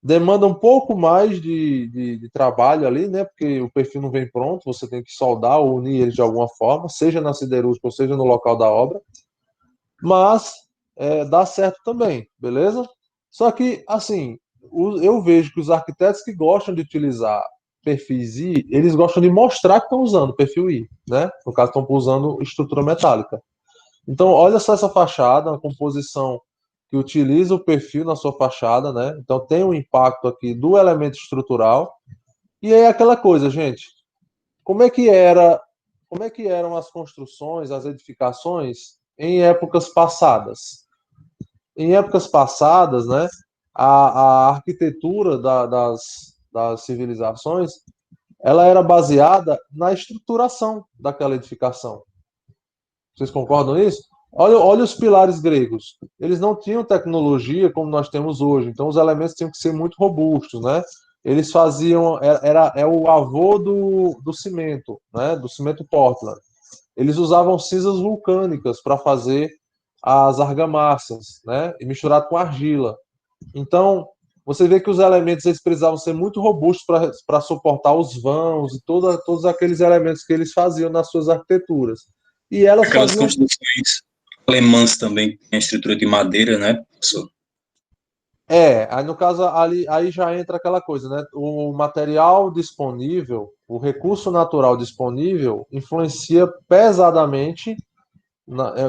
Demanda um pouco mais de trabalho ali, né? Porque o perfil não vem pronto, você tem que soldar ou unir ele de alguma forma, seja na siderúrgica ou seja no local da obra. Mas dá certo também, beleza? Só que, assim, eu vejo que os arquitetos que gostam de utilizar perfis I, eles gostam de mostrar que estão usando perfil I, né? No caso, estão usando estrutura metálica. Então, olha só essa fachada, uma composição que utiliza o perfil na sua fachada, né? Então, tem um impacto aqui do elemento estrutural. E aí, aquela coisa, gente, como é que eram as construções, as edificações em épocas passadas? Em épocas passadas, né? a arquitetura das civilizações, ela era baseada na estruturação daquela edificação. Vocês concordam nisso? Olha os pilares gregos. Eles não tinham tecnologia como nós temos hoje, então os elementos tinham que ser muito robustos, né? Eles faziam, é o avô do cimento, né? Do cimento Portland. Eles usavam cinzas vulcânicas para fazer as argamassas, né? E misturado com argila. Então, você vê que os elementos eles precisavam ser muito robustos para suportar os vãos e todos aqueles elementos que eles faziam nas suas arquiteturas. E elas Aquelas faziam. construções alemãs também, que tem a estrutura de madeira, né, professor? Aí no caso, ali, aí já entra aquela coisa, né? O material disponível, o recurso natural disponível, influencia pesadamente,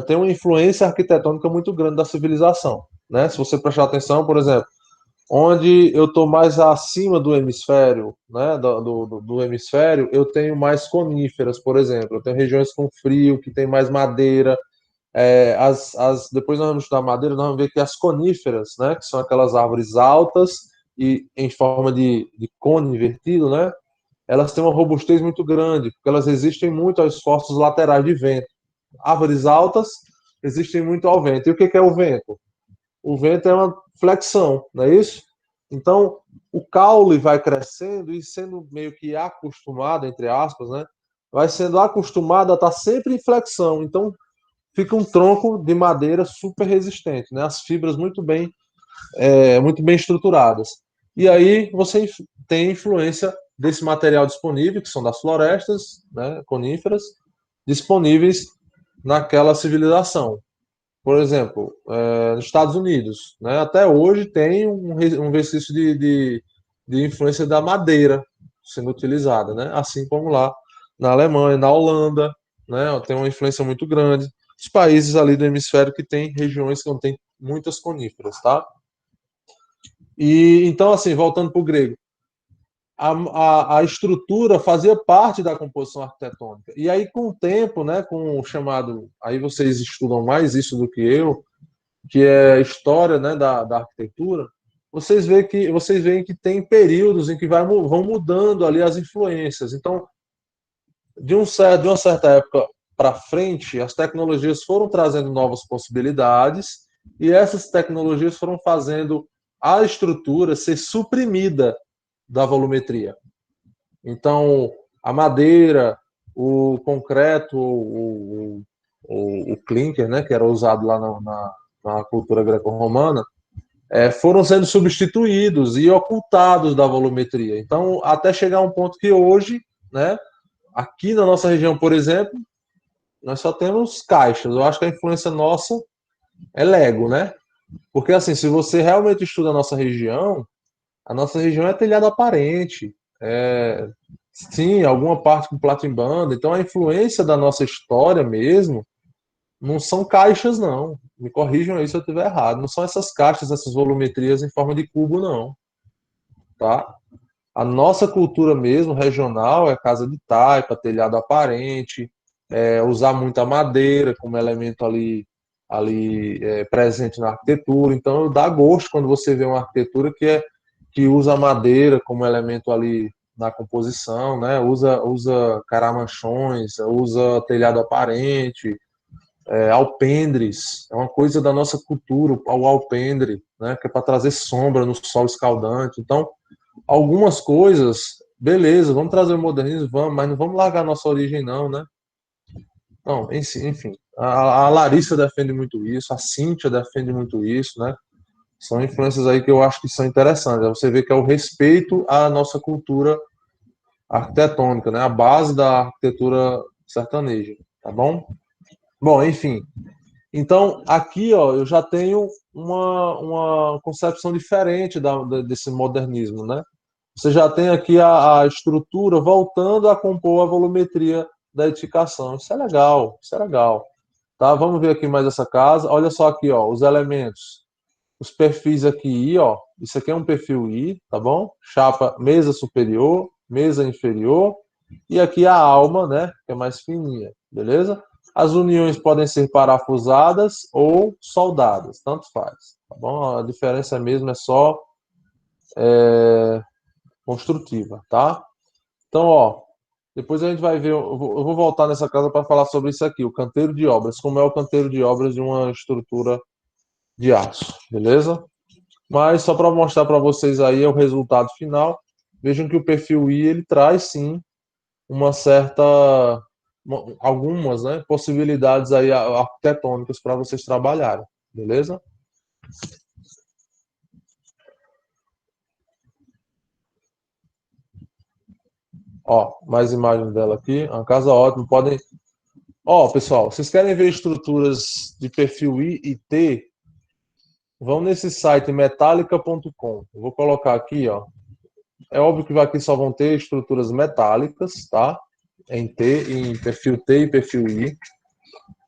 tem uma influência arquitetônica muito grande da civilização, né? Se você prestar atenção, por exemplo, onde eu estou mais acima do hemisfério, né? Do hemisfério, eu tenho mais coníferas, por exemplo. Eu tenho regiões com frio, que tem mais madeira. Depois nós vamos estudar madeira, nós vamos ver que as coníferas, né, que são aquelas árvores altas e em forma de cone invertido, né, elas têm uma robustez muito grande, porque elas resistem muito aos esforços laterais de vento. Árvores altas resistem muito ao vento. E o que é o vento? O vento é uma flexão, não é isso? Então, o caule vai crescendo e sendo meio que acostumado, entre aspas, né, vai sendo acostumado a estar sempre em flexão. Então, fica um tronco de madeira super resistente, né? As fibras muito bem estruturadas. E aí você tem influência desse material disponível, que são das florestas, né, coníferas, disponíveis naquela civilização. Por exemplo, nos Estados Unidos, né, até hoje tem um vestígio de influência da madeira sendo utilizada, né? Assim como lá na Alemanha, na Holanda, né, tem uma influência muito grande. Os países ali do hemisfério que tem regiões que não tem muitas coníferas, tá? E então, assim, voltando para o grego, a estrutura fazia parte da composição arquitetônica. E aí, com o tempo, né, com o chamado, aí vocês estudam mais isso do que eu, que é a história, né, da arquitetura, vocês veem que tem períodos em que vão mudando ali as influências. Então, de uma certa época para frente, as tecnologias foram trazendo novas possibilidades e essas tecnologias foram fazendo a estrutura ser suprimida da volumetria. Então, a madeira, o concreto, o clinker, né, que era usado lá na cultura greco-romana, foram sendo substituídos e ocultados da volumetria. Então, até chegar a um ponto que hoje, né, aqui na nossa região, por exemplo, nós só temos caixas. Eu acho que a influência nossa é Lego, né? Porque, assim, se você realmente estuda a nossa região é telhado aparente, sim, alguma parte com platimbanda. Então, a influência da nossa história mesmo não são caixas, não. Me corrijam aí se eu estiver errado. Não são essas caixas, essas volumetrias em forma de cubo, não. Tá? A nossa cultura mesmo, regional, é casa de taipa, telhado aparente, usar muita madeira como elemento ali presente na arquitetura. Então, dá gosto quando você vê uma arquitetura que usa madeira como elemento ali na composição, né? Usa caramanchões, usa telhado aparente, alpendres. É uma coisa da nossa cultura, o alpendre, né? Que é para trazer sombra no sol escaldante. Então, algumas coisas, beleza, vamos trazer o modernismo, vamos, mas não vamos largar a nossa origem, não, né? Não, enfim, a Larissa defende muito isso, a Cíntia defende muito isso, né? São influências aí que eu acho que são interessantes. Você vê que é o respeito à nossa cultura arquitetônica, né? A base da arquitetura sertaneja, tá bom? Bom, enfim. Então, aqui, ó, eu já tenho uma concepção diferente desse modernismo, né? Você já tem aqui a estrutura voltando a compor a volumetria da edificação. Isso é legal, isso é legal. Tá? Vamos ver aqui mais essa casa. Olha só aqui, ó, os elementos. Os perfis aqui, I, ó. Isso aqui é um perfil I, tá bom? Chapa mesa superior, mesa inferior. E aqui a alma, né? Que é mais fininha, beleza? As uniões podem ser parafusadas ou soldadas, tanto faz, tá bom? A diferença mesmo é só construtiva, tá? Então, ó, depois a gente vai ver, eu vou voltar nessa casa para falar sobre isso aqui, o canteiro de obras, como é o canteiro de obras de uma estrutura de aço, beleza? Mas só para mostrar para vocês aí o resultado final, vejam que o perfil I ele traz sim uma certa algumas, né, possibilidades aí arquitetônicas para vocês trabalharem, beleza? Ó, mais imagens dela aqui, uma casa ótima, podem. Ó, pessoal, vocês querem ver estruturas de perfil I e T? Vão nesse site metallica.com. Eu vou colocar aqui, ó. É óbvio que aqui só vão ter estruturas metálicas, tá? Em T, em perfil T e perfil I.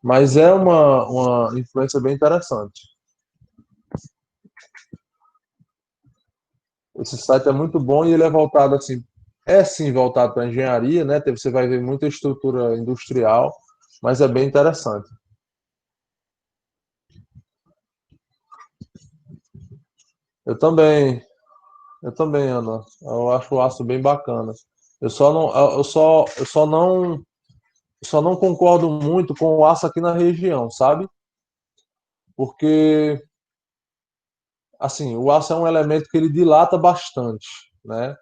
Mas é uma influência bem interessante. Esse site é muito bom e ele é voltado assim, é sim voltado para engenharia, né? Você vai ver muita estrutura industrial, mas é bem interessante. Eu também, eu também, Ana. Eu acho o aço bem bacana. Eu só não concordo muito com o aço aqui na região, sabe? Porque assim, o aço é um elemento que ele dilata bastante, né?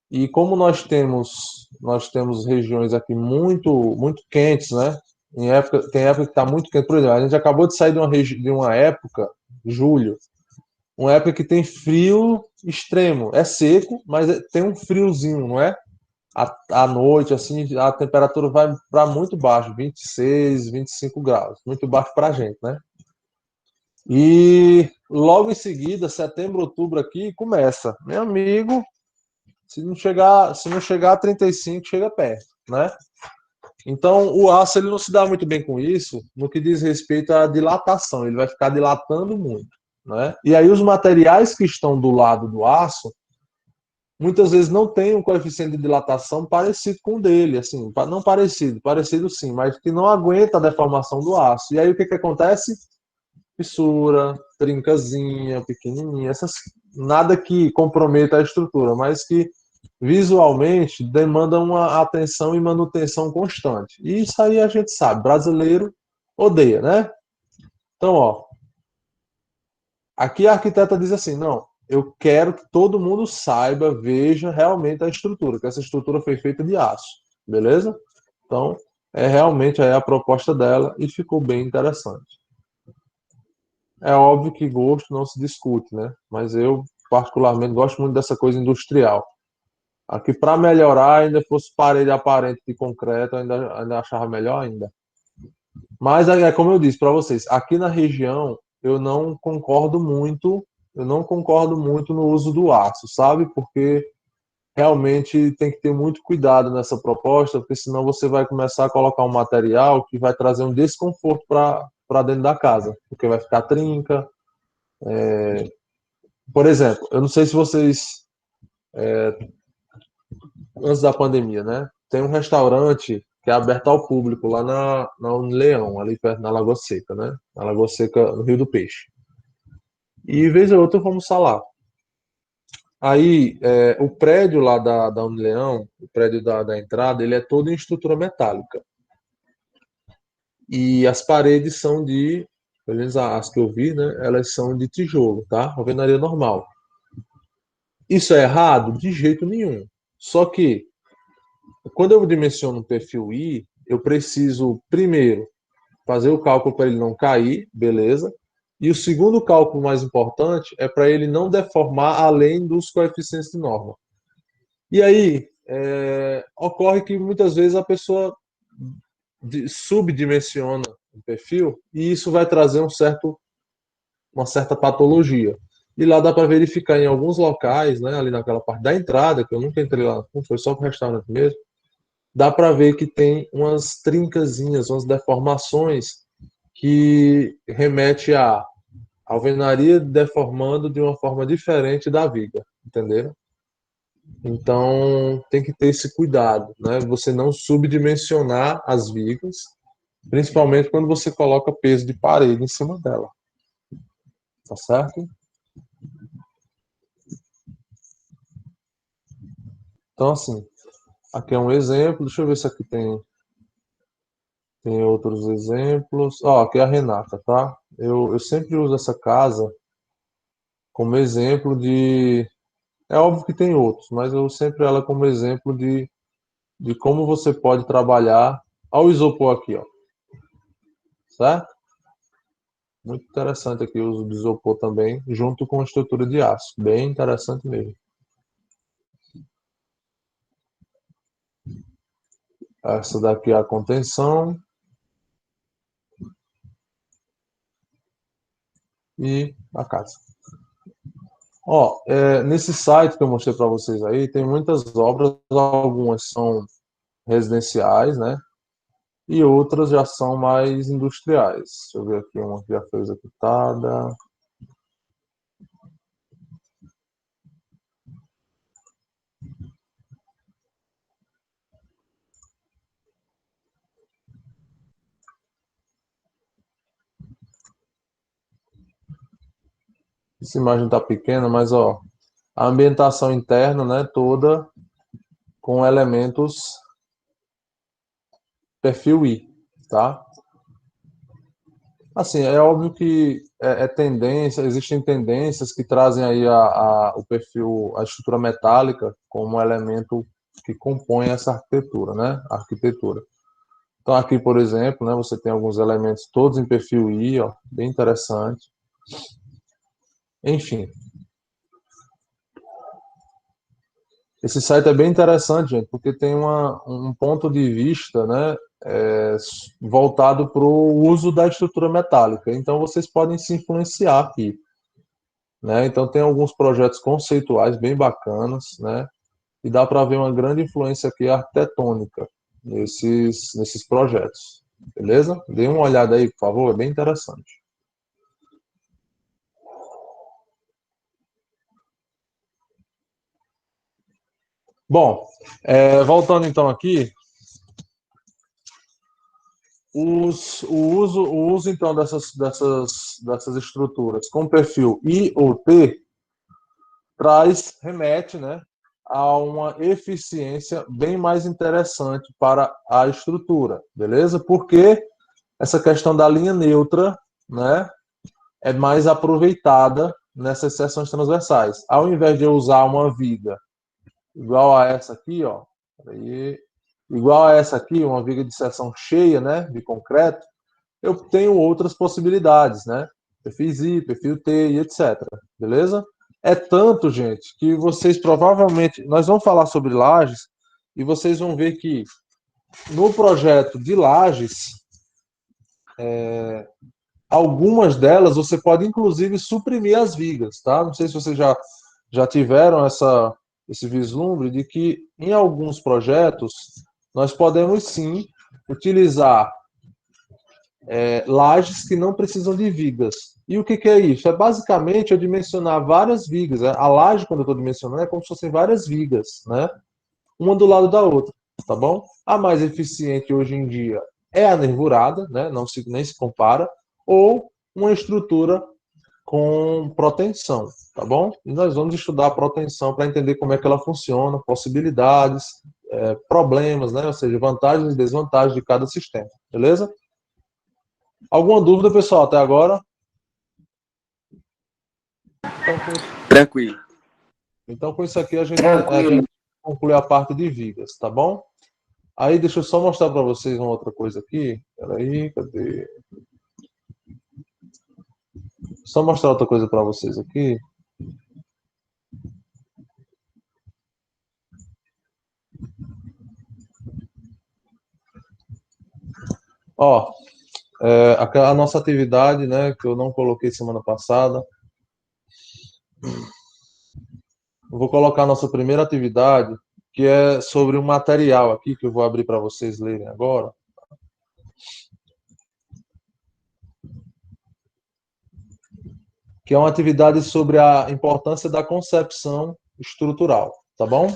E como nós temos regiões aqui muito quentes, né? Tem época que está muito quente, por exemplo, a gente acabou de sair de uma época, julho, uma época que tem frio extremo. É seco, mas tem um friozinho, não é? À noite, assim, a temperatura vai para muito baixo, 26, 25 graus, muito baixo para a gente, né? E logo em seguida, setembro, outubro aqui, começa. Meu amigo, se não chegar a 35, chega perto, né? Então, o aço ele não se dá muito bem com isso no que diz respeito à dilatação. Ele vai ficar dilatando muito, né? E aí os materiais que estão do lado do aço, muitas vezes não têm um coeficiente de dilatação parecido com o dele, assim, não parecido, parecido sim, mas que não aguenta a deformação do aço. E aí o que acontece? Fissura, trincazinha, pequenininha, nada que comprometa a estrutura, mas que visualmente demanda uma atenção e manutenção constante. E isso aí a gente sabe, brasileiro odeia, né? Então, ó, aqui a arquiteta diz assim, não, eu quero que todo mundo saiba, veja realmente a estrutura, que essa estrutura foi feita de aço, beleza? Então, é realmente aí a proposta dela e ficou bem interessante. É óbvio que gosto não se discute, né? Mas eu, particularmente, gosto muito dessa coisa industrial. Aqui, para melhorar, ainda fosse parede aparente de concreto, ainda achava melhor ainda. Mas é como eu disse para vocês, aqui na região eu não concordo muito no uso do aço, sabe? Porque realmente tem que ter muito cuidado nessa proposta, porque senão você vai começar a colocar um material que vai trazer um desconforto para dentro da casa, porque vai ficar trinca. Por exemplo, eu não sei se vocês, antes da pandemia, né? Tem um restaurante que é aberto ao público lá na Unileão, ali perto na Lagoa Seca, né? Na Lagoa Seca, no Rio do Peixe. E vez ou outra vamos lá. Aí, o prédio lá da Unileão, o prédio da entrada, ele é todo em estrutura metálica. E as paredes são pelo menos as que eu vi, né? Elas são de tijolo, tá? Alvenaria normal. Isso é errado? De jeito nenhum. Só que quando eu dimensiono um perfil I, eu preciso, primeiro, fazer o cálculo para ele não cair, beleza? E o segundo cálculo mais importante é para ele não deformar além dos coeficientes de norma. E aí, ocorre que muitas vezes a pessoa subdimensiona o perfil e isso vai trazer uma certa patologia. E lá dá para verificar em alguns locais, né, ali naquela parte da entrada, que eu nunca entrei lá, foi só para o restaurante mesmo, dá para ver que tem umas trincazinhas, umas deformações que remete à alvenaria deformando de uma forma diferente da viga, entenderam? Então tem que ter esse cuidado, né? Você não subdimensionar as vigas Principalmente quando você coloca peso de parede em cima dela. Tá certo? Então, assim, aqui é um exemplo. Deixa eu ver se aqui tem outros exemplos. Ó, aqui é a Renata, tá? Eu sempre uso essa casa como exemplo de. É óbvio que tem outros, mas eu sempre ela como exemplo de como você pode trabalhar ao isopor aqui, ó. Certo? Muito interessante aqui o uso do isopor também, junto com a estrutura de aço. Bem interessante mesmo. Essa daqui é a contenção. E a casa. Ó, nesse site que eu mostrei para vocês aí, tem muitas obras, algumas são residenciais, né? E outras já são mais industriais. Deixa eu ver aqui uma que já foi executada. Essa imagem está pequena, mas ó, a ambientação interna, né, toda com elementos perfil I, tá? Assim, é óbvio que é tendência, existem tendências que trazem aí o perfil, a estrutura metálica como um elemento que compõe essa arquitetura, né? A arquitetura. Então aqui, por exemplo, né, você tem alguns elementos todos em perfil I, ó, bem interessante. Enfim, esse site é bem interessante, gente, porque tem um ponto de vista, né, voltado para o uso da estrutura metálica. Então vocês podem se influenciar aqui, né? Então tem alguns projetos conceituais bem bacanas, né? E dá para ver uma grande influência aqui arquitetônica nesses projetos, beleza? Dê uma olhada aí, por favor, é bem interessante. Bom, voltando então aqui, o uso então dessas estruturas com perfil I ou T remete, né, a uma eficiência bem mais interessante para a estrutura, beleza? Porque essa questão da linha neutra, né, é mais aproveitada nessas seções transversais. Ao invés de eu usar uma viga igual a essa aqui, ó, aí, igual a essa aqui, uma viga de seção cheia, né, de concreto, eu tenho outras possibilidades, né? Perfis I, perfil T e etc. Beleza? É tanto, gente, que vocês provavelmente. Nós vamos falar sobre lajes e vocês vão ver que no projeto de lajes, algumas delas você pode inclusive suprimir as vigas, tá? Não sei se vocês já tiveram esse vislumbre de que em alguns projetos nós podemos sim utilizar lajes que não precisam de vigas. E o que é isso? É basicamente eu dimensionar várias vigas. A laje, quando eu estou dimensionando, é como se fossem várias vigas, né? Uma do lado da outra, tá bom? A mais eficiente hoje em dia é a nervurada, né? Nem se compara, ou uma estrutura com proteção, tá bom? E nós vamos estudar a proteção para entender como é que ela funciona, possibilidades, problemas, né? Ou seja, vantagens e desvantagens de cada sistema, beleza? Alguma dúvida, pessoal, até agora? Tranquilo. Então, com isso aqui, a gente conclui a parte de vigas, tá bom? Aí, deixa eu só mostrar para vocês uma outra coisa aqui. Peraí, cadê? Só mostrar outra coisa para vocês aqui. Ó, a nossa atividade, né, que eu não coloquei semana passada. Eu vou colocar a nossa primeira atividade, que é sobre um material aqui, que eu vou abrir para vocês lerem agora. Que é uma atividade sobre a importância da concepção estrutural, tá bom?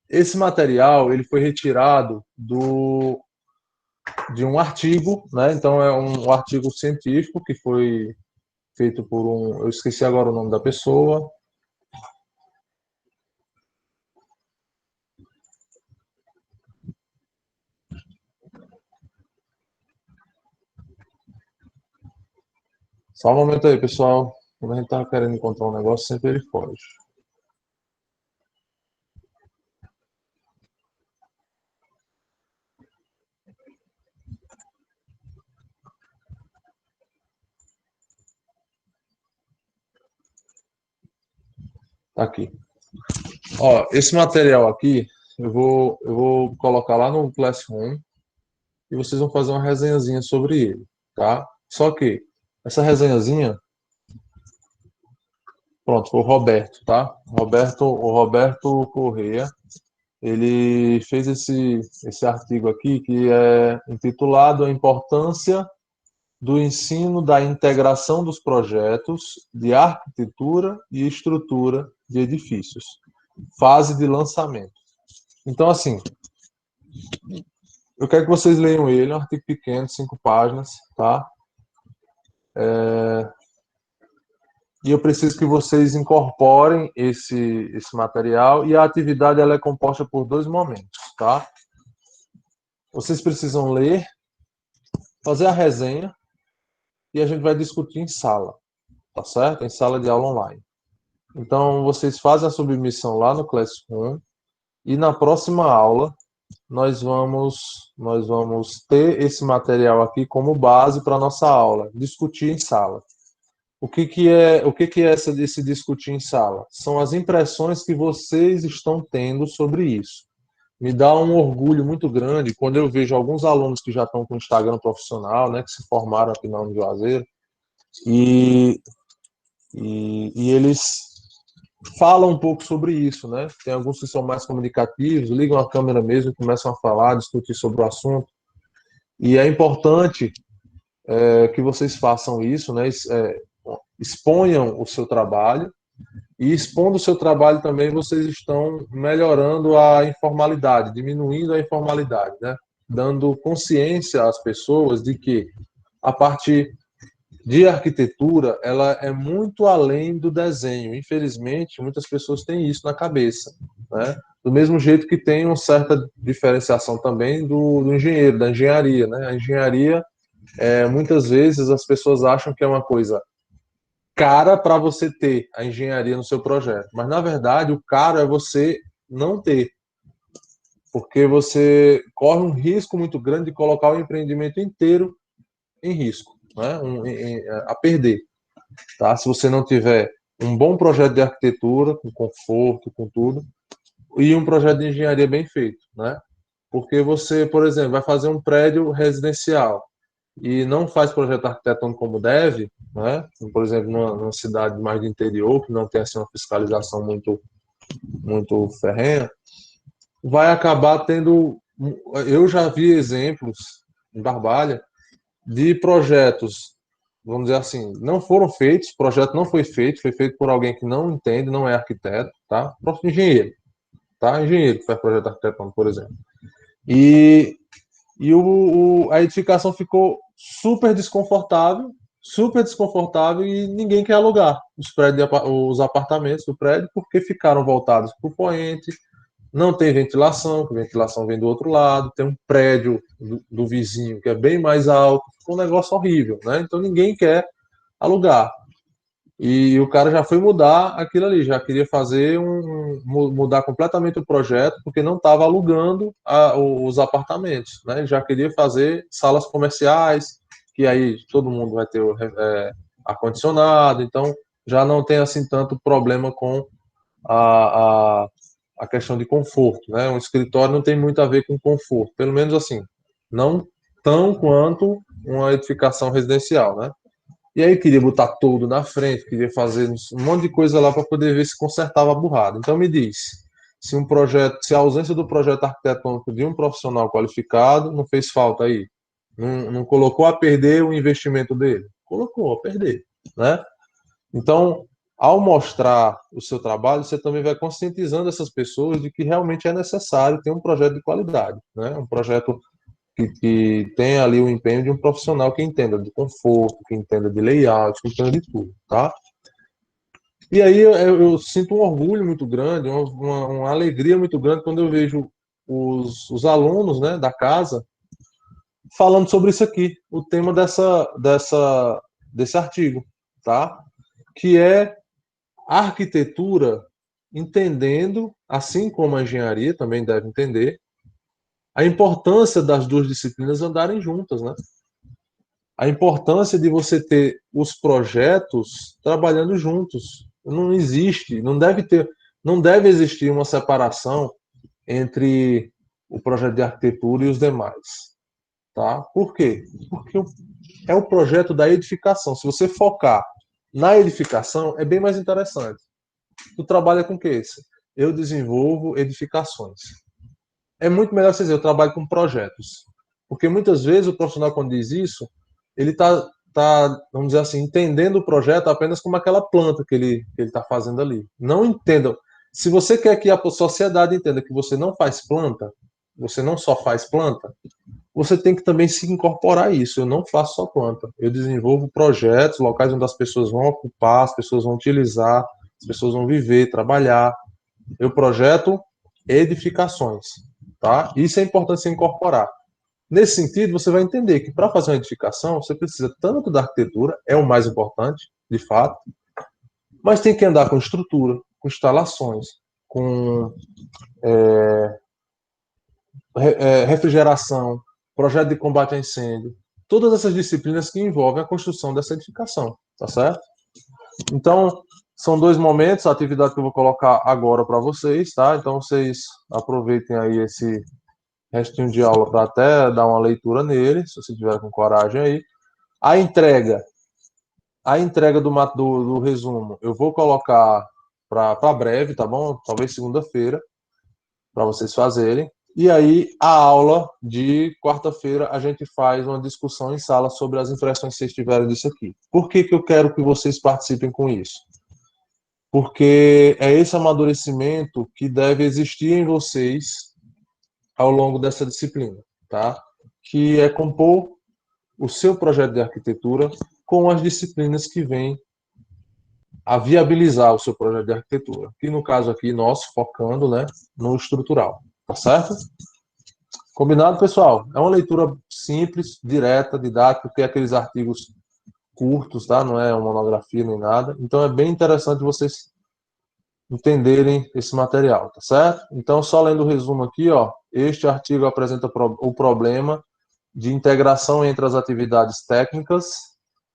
Esse material ele foi retirado de um artigo, né? Então é um artigo científico que foi feito por eu esqueci agora o nome da pessoa. Só um momento aí, pessoal. Quando a gente tá querendo encontrar um negócio, sempre ele foge. Aqui. Ó, esse material aqui, eu vou colocar lá no Classroom e vocês vão fazer uma resenhazinha sobre ele, tá? Só que essa resenhazinha, pronto, foi o Roberto, tá? O Roberto Correia, ele fez esse artigo aqui que é intitulado A Importância do Ensino da Integração dos Projetos de Arquitetura e Estrutura de Edifícios, fase de lançamento. Então, assim, eu quero que vocês leiam ele, é um artigo pequeno, 5 páginas, tá? E eu preciso que vocês incorporem esse material, e a atividade ela é composta por 2 momentos, tá? Vocês precisam ler, fazer a resenha, e a gente vai discutir em sala, tá certo? Em sala de aula online. Então, vocês fazem a submissão lá no Classroom, e na próxima aula nós vamos ter esse material aqui como base para a nossa aula, discutir em sala. O que é esse discutir em sala? São as impressões que vocês estão tendo sobre isso. Me dá um orgulho muito grande quando eu vejo alguns alunos que já estão com Instagram profissional, né, que se formaram aqui na Unijuazeiro, e eles falam um pouco sobre isso, né? Tem alguns que são mais comunicativos, ligam a câmera mesmo e começam a falar, discutir sobre o assunto. E é importante que vocês façam isso, né? Exponham o seu trabalho, e expondo o seu trabalho também vocês estão melhorando a informalidade, diminuindo a informalidade, né? Dando consciência às pessoas de que a parte de arquitetura ela é muito além do desenho. Infelizmente, muitas pessoas têm isso na cabeça, né? Do mesmo jeito que tem uma certa diferenciação também do engenheiro, da engenharia, né? A engenharia, muitas vezes as pessoas acham que é uma coisa cara para você ter a engenharia no seu projeto, mas na verdade o caro é você não ter, porque você corre um risco muito grande de colocar o empreendimento inteiro em risco, né? A perder, tá? Se você não tiver um bom projeto de arquitetura, com conforto, com tudo, e um projeto de engenharia bem feito, né? Porque você, por exemplo, vai fazer um prédio residencial e não faz projeto arquitetônico como deve, né? Por exemplo, numa cidade mais de interior, que não tem assim, uma fiscalização muito ferrenha, vai acabar tendo... Eu já vi exemplos em Barbalha de projetos, vamos dizer assim, não foram feitos, o projeto não foi feito por alguém que não entende, não é arquiteto, tá? Engenheiro, tá? Engenheiro que faz projeto arquitetônico, por exemplo. E a edificação ficou super desconfortável e ninguém quer alugar os apartamentos do prédio porque ficaram voltados para o poente, não tem ventilação, a ventilação vem do outro lado, tem um prédio do vizinho que é bem mais alto, ficou um negócio horrível, né? Então ninguém quer alugar. E o cara já foi mudar aquilo ali, já queria mudar completamente o projeto, porque não estava alugando os apartamentos, né? Ele já queria fazer salas comerciais, que aí todo mundo vai ter ar-condicionado, então já não tem assim tanto problema com a questão de conforto, né? Um escritório não tem muito a ver com conforto, pelo menos assim, não tão quanto uma edificação residencial, né? E aí queria botar tudo na frente, queria fazer um monte de coisa lá para poder ver se consertava a burrada. Então me diz, se a ausência do projeto arquitetônico de um profissional qualificado não fez falta aí, não colocou a perder o investimento dele? Colocou a perder, né? Então, ao mostrar o seu trabalho, você também vai conscientizando essas pessoas de que realmente é necessário ter um projeto de qualidade, né? Um projeto que tem ali o empenho de um profissional que entenda de conforto, que entenda de layout, que entenda de tudo, tá? E aí eu sinto um orgulho muito grande, uma alegria muito grande quando eu vejo os alunos, né, da casa falando sobre isso aqui, o tema desse artigo, tá? Que é a arquitetura entendendo, assim como a engenharia também deve entender, a importância das duas disciplinas andarem juntas, né? A importância de você ter os projetos trabalhando juntos. Não existe, não deve existir uma separação entre o projeto de arquitetura e os demais, tá? Por quê? Porque é o projeto da edificação. Se você focar na edificação, é bem mais interessante. Tu trabalha com o que? Eu desenvolvo edificações. É muito melhor você dizer, eu trabalho com projetos. Porque muitas vezes o profissional, quando diz isso, ele vamos dizer assim, entendendo o projeto apenas como aquela planta que ele está fazendo ali. Não entendam. Se você quer que a sociedade entenda que você não faz planta, você não só faz planta, você tem que também se incorporar a isso. Eu não faço só planta. Eu desenvolvo projetos, locais onde as pessoas vão ocupar, as pessoas vão utilizar, as pessoas vão viver, trabalhar. Eu projeto edificações, tá? Isso é importante se incorporar. Nesse sentido, você vai entender que para fazer uma edificação, você precisa tanto da arquitetura, é o mais importante, de fato, mas tem que andar com estrutura, com instalações, com refrigeração, projeto de combate a incêndio, todas essas disciplinas que envolvem a construção dessa edificação, tá certo? Então, são dois momentos, a atividade que eu vou colocar agora para vocês, tá? Então, vocês aproveitem aí esse restinho de aula para até dar uma leitura nele, se você tiver com coragem aí. A entrega, do resumo, eu vou colocar para breve, tá bom? Talvez segunda-feira, para vocês fazerem. E aí, a aula de quarta-feira, a gente faz uma discussão em sala sobre as impressões que vocês tiverem disso aqui. Por que eu quero que vocês participem com isso? Porque é esse amadurecimento que deve existir em vocês ao longo dessa disciplina, tá? Que é compor o seu projeto de arquitetura com as disciplinas que vêm a viabilizar o seu projeto de arquitetura. Que no caso aqui, nosso, focando, né, no estrutural, tá certo? Combinado, pessoal? É uma leitura simples, direta, didática, tem aqueles artigos curtos, tá? Não é uma monografia nem nada. Então é bem interessante vocês entenderem esse material, tá certo? Então, só lendo o resumo aqui, ó, este artigo apresenta o problema de integração entre as atividades técnicas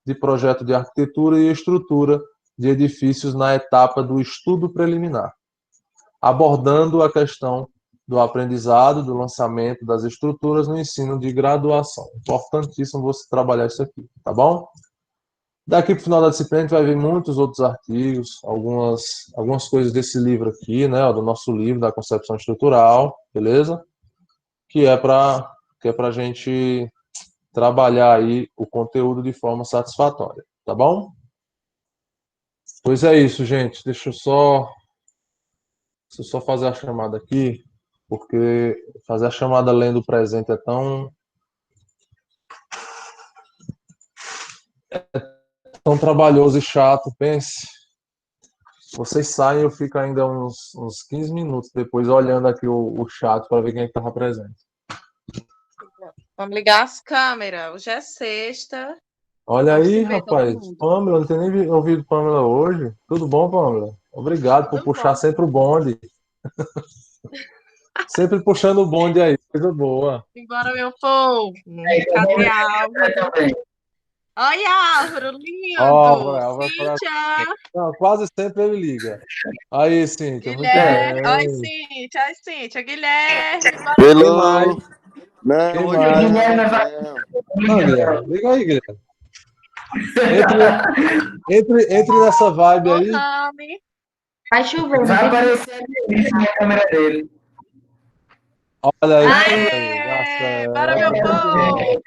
de projeto de arquitetura e estrutura de edifícios na etapa do estudo preliminar, abordando a questão do aprendizado, do lançamento das estruturas no ensino de graduação. Importantíssimo você trabalhar isso aqui, tá bom? Daqui para o final da disciplina a gente vai ver muitos outros artigos, algumas coisas desse livro aqui, né, ó, do nosso livro da concepção estrutural, beleza? Que é para a gente trabalhar aí o conteúdo de forma satisfatória, tá bom? Pois é isso, gente. Deixa eu só fazer a chamada aqui, porque fazer a chamada lendo o presente é tão trabalhoso e chato, pense. Vocês saem, eu fico ainda uns 15 minutos depois olhando aqui o chat para ver quem é que estava presente. Vamos ligar as câmeras. Hoje é sexta. Olha Vamos aí, se ver todo rapaz. mundo. Pamela, não tenho nem ouvido Pamela hoje. Tudo bom, Pamela? Obrigado por Tudo puxar bom. sempre o bonde. Sempre puxando o bonde aí, coisa boa. Embora, meu povo. Cadê Álvaro? Oi, Álvaro, Ó, lindo. vai falar. Cíntia, Não, quase sempre ele liga. Aí, Cíntia, muito Guilherme. Oi, bem. Cíntia. Oi, Cíntia. Guilherme, bora. Quem mais? Hello! Não, Quem hoje mais? não. Não, Guilherme, liga aí, Guilherme. Entre nessa vibe aí. Mohamed. Vai chover. Vai aparecer na câmera dele. Olha aí, Aê, dá certo. bora, meu povo.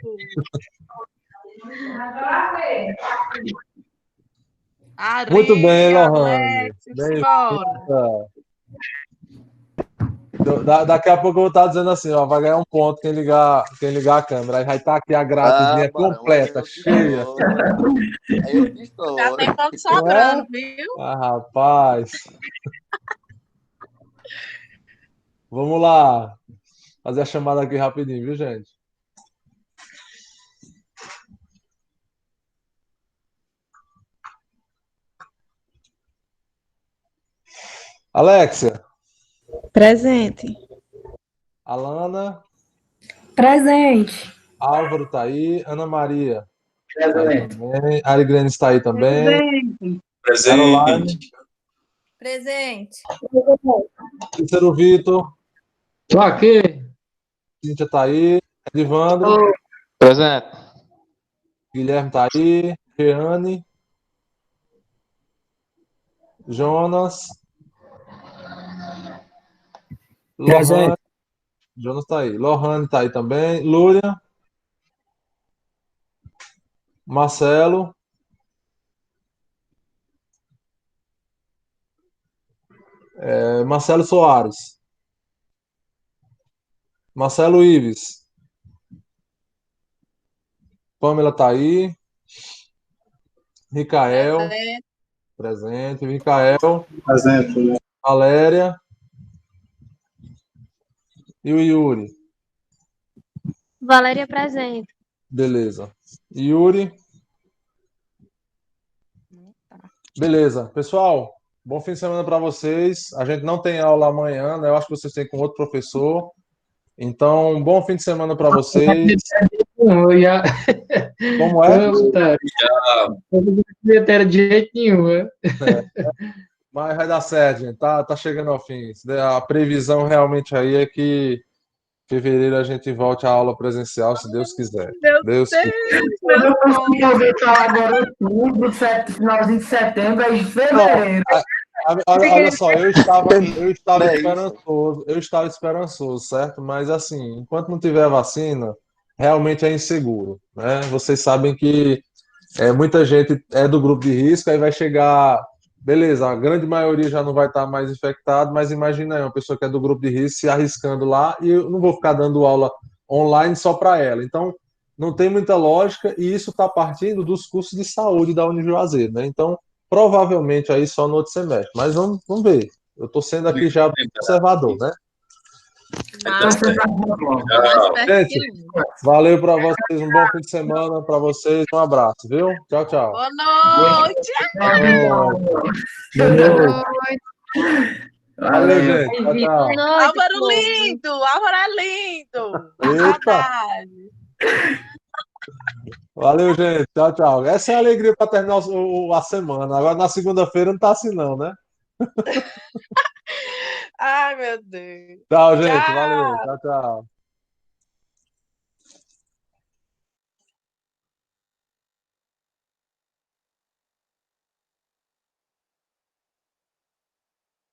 Muito bem, Areia, Lohane. Alex, simbora. Bem-vinda. Daqui a pouco eu vou estar dizendo assim, ó, vai ganhar um ponto quem ligar a câmera. Aí vai estar aqui a gradezinha Barão, completa, cheia. Aí eu que Já estou. tem ponto sobrando, viu? Ah, rapaz. Vamos lá. Fazer a chamada aqui rapidinho, viu, gente? Alexia, Presente. Alana, Presente. Álvaro tá aí, Ana Maria tá aí Presente. também, Ariglene está aí também, Caroline, Presente. Presente. Cícero Vitor, Tô aqui. Cíntia tá aí, Edivandro, Presente. Guilherme tá aí, Reane, Jonas, Lohane, Jonas tá aí, Lohane tá aí também, Lúria, Marcelo, Marcelo Soares, Marcelo Ives, Pamela tá aí, Ricael, Presente. presente, Ricael, Presente. Valéria e o Yuri. Valéria presente. Beleza. Yuri. Beleza. Pessoal, bom fim de semana para vocês. A gente não tem aula amanhã, né? Eu acho que vocês têm com outro professor. Então, bom fim de semana para vocês. Eu já. Como é? Eu não queria ter de jeito nenhum. Né? Mas vai dar certo, gente. Tá chegando ao fim. A previsão realmente aí é que em fevereiro a gente volte à aula presencial, se Deus quiser. Meu Deus quiser. Eu não consegui voltar agora em outubro, finalzinho de setembro, aí em fevereiro. Olha só, eu estava É esperançoso, certo? Mas assim, enquanto não tiver vacina, realmente é inseguro, né? Vocês sabem que muita gente é do grupo de risco, aí vai chegar, beleza, a grande maioria já não vai estar mais infectado, mas imagina aí, uma pessoa que é do grupo de risco se arriscando lá e eu não vou ficar dando aula online só para ela. Então, não tem muita lógica e isso está partindo dos cursos de saúde da Unijuazeiro, né? Então, provavelmente aí só no outro semestre, mas vamos ver. Eu estou sendo aqui já observador, né? Mas, mais perto Gente, que longe. valeu para vocês, um bom fim de semana para vocês, um abraço, viu? Tchau, tchau. Boa noite. Boa noite. Valeu, gente. Tchau, tchau. Boa noite. Álvaro povo. lindo. Álvaro é lindo. Eita. Saudade. Valeu, gente. Tchau, tchau. Essa é a alegria para terminar a semana. Agora na segunda-feira não tá assim, não, né? Ai, meu Deus. Tchau, gente. Tchau. Valeu. Tchau, tchau.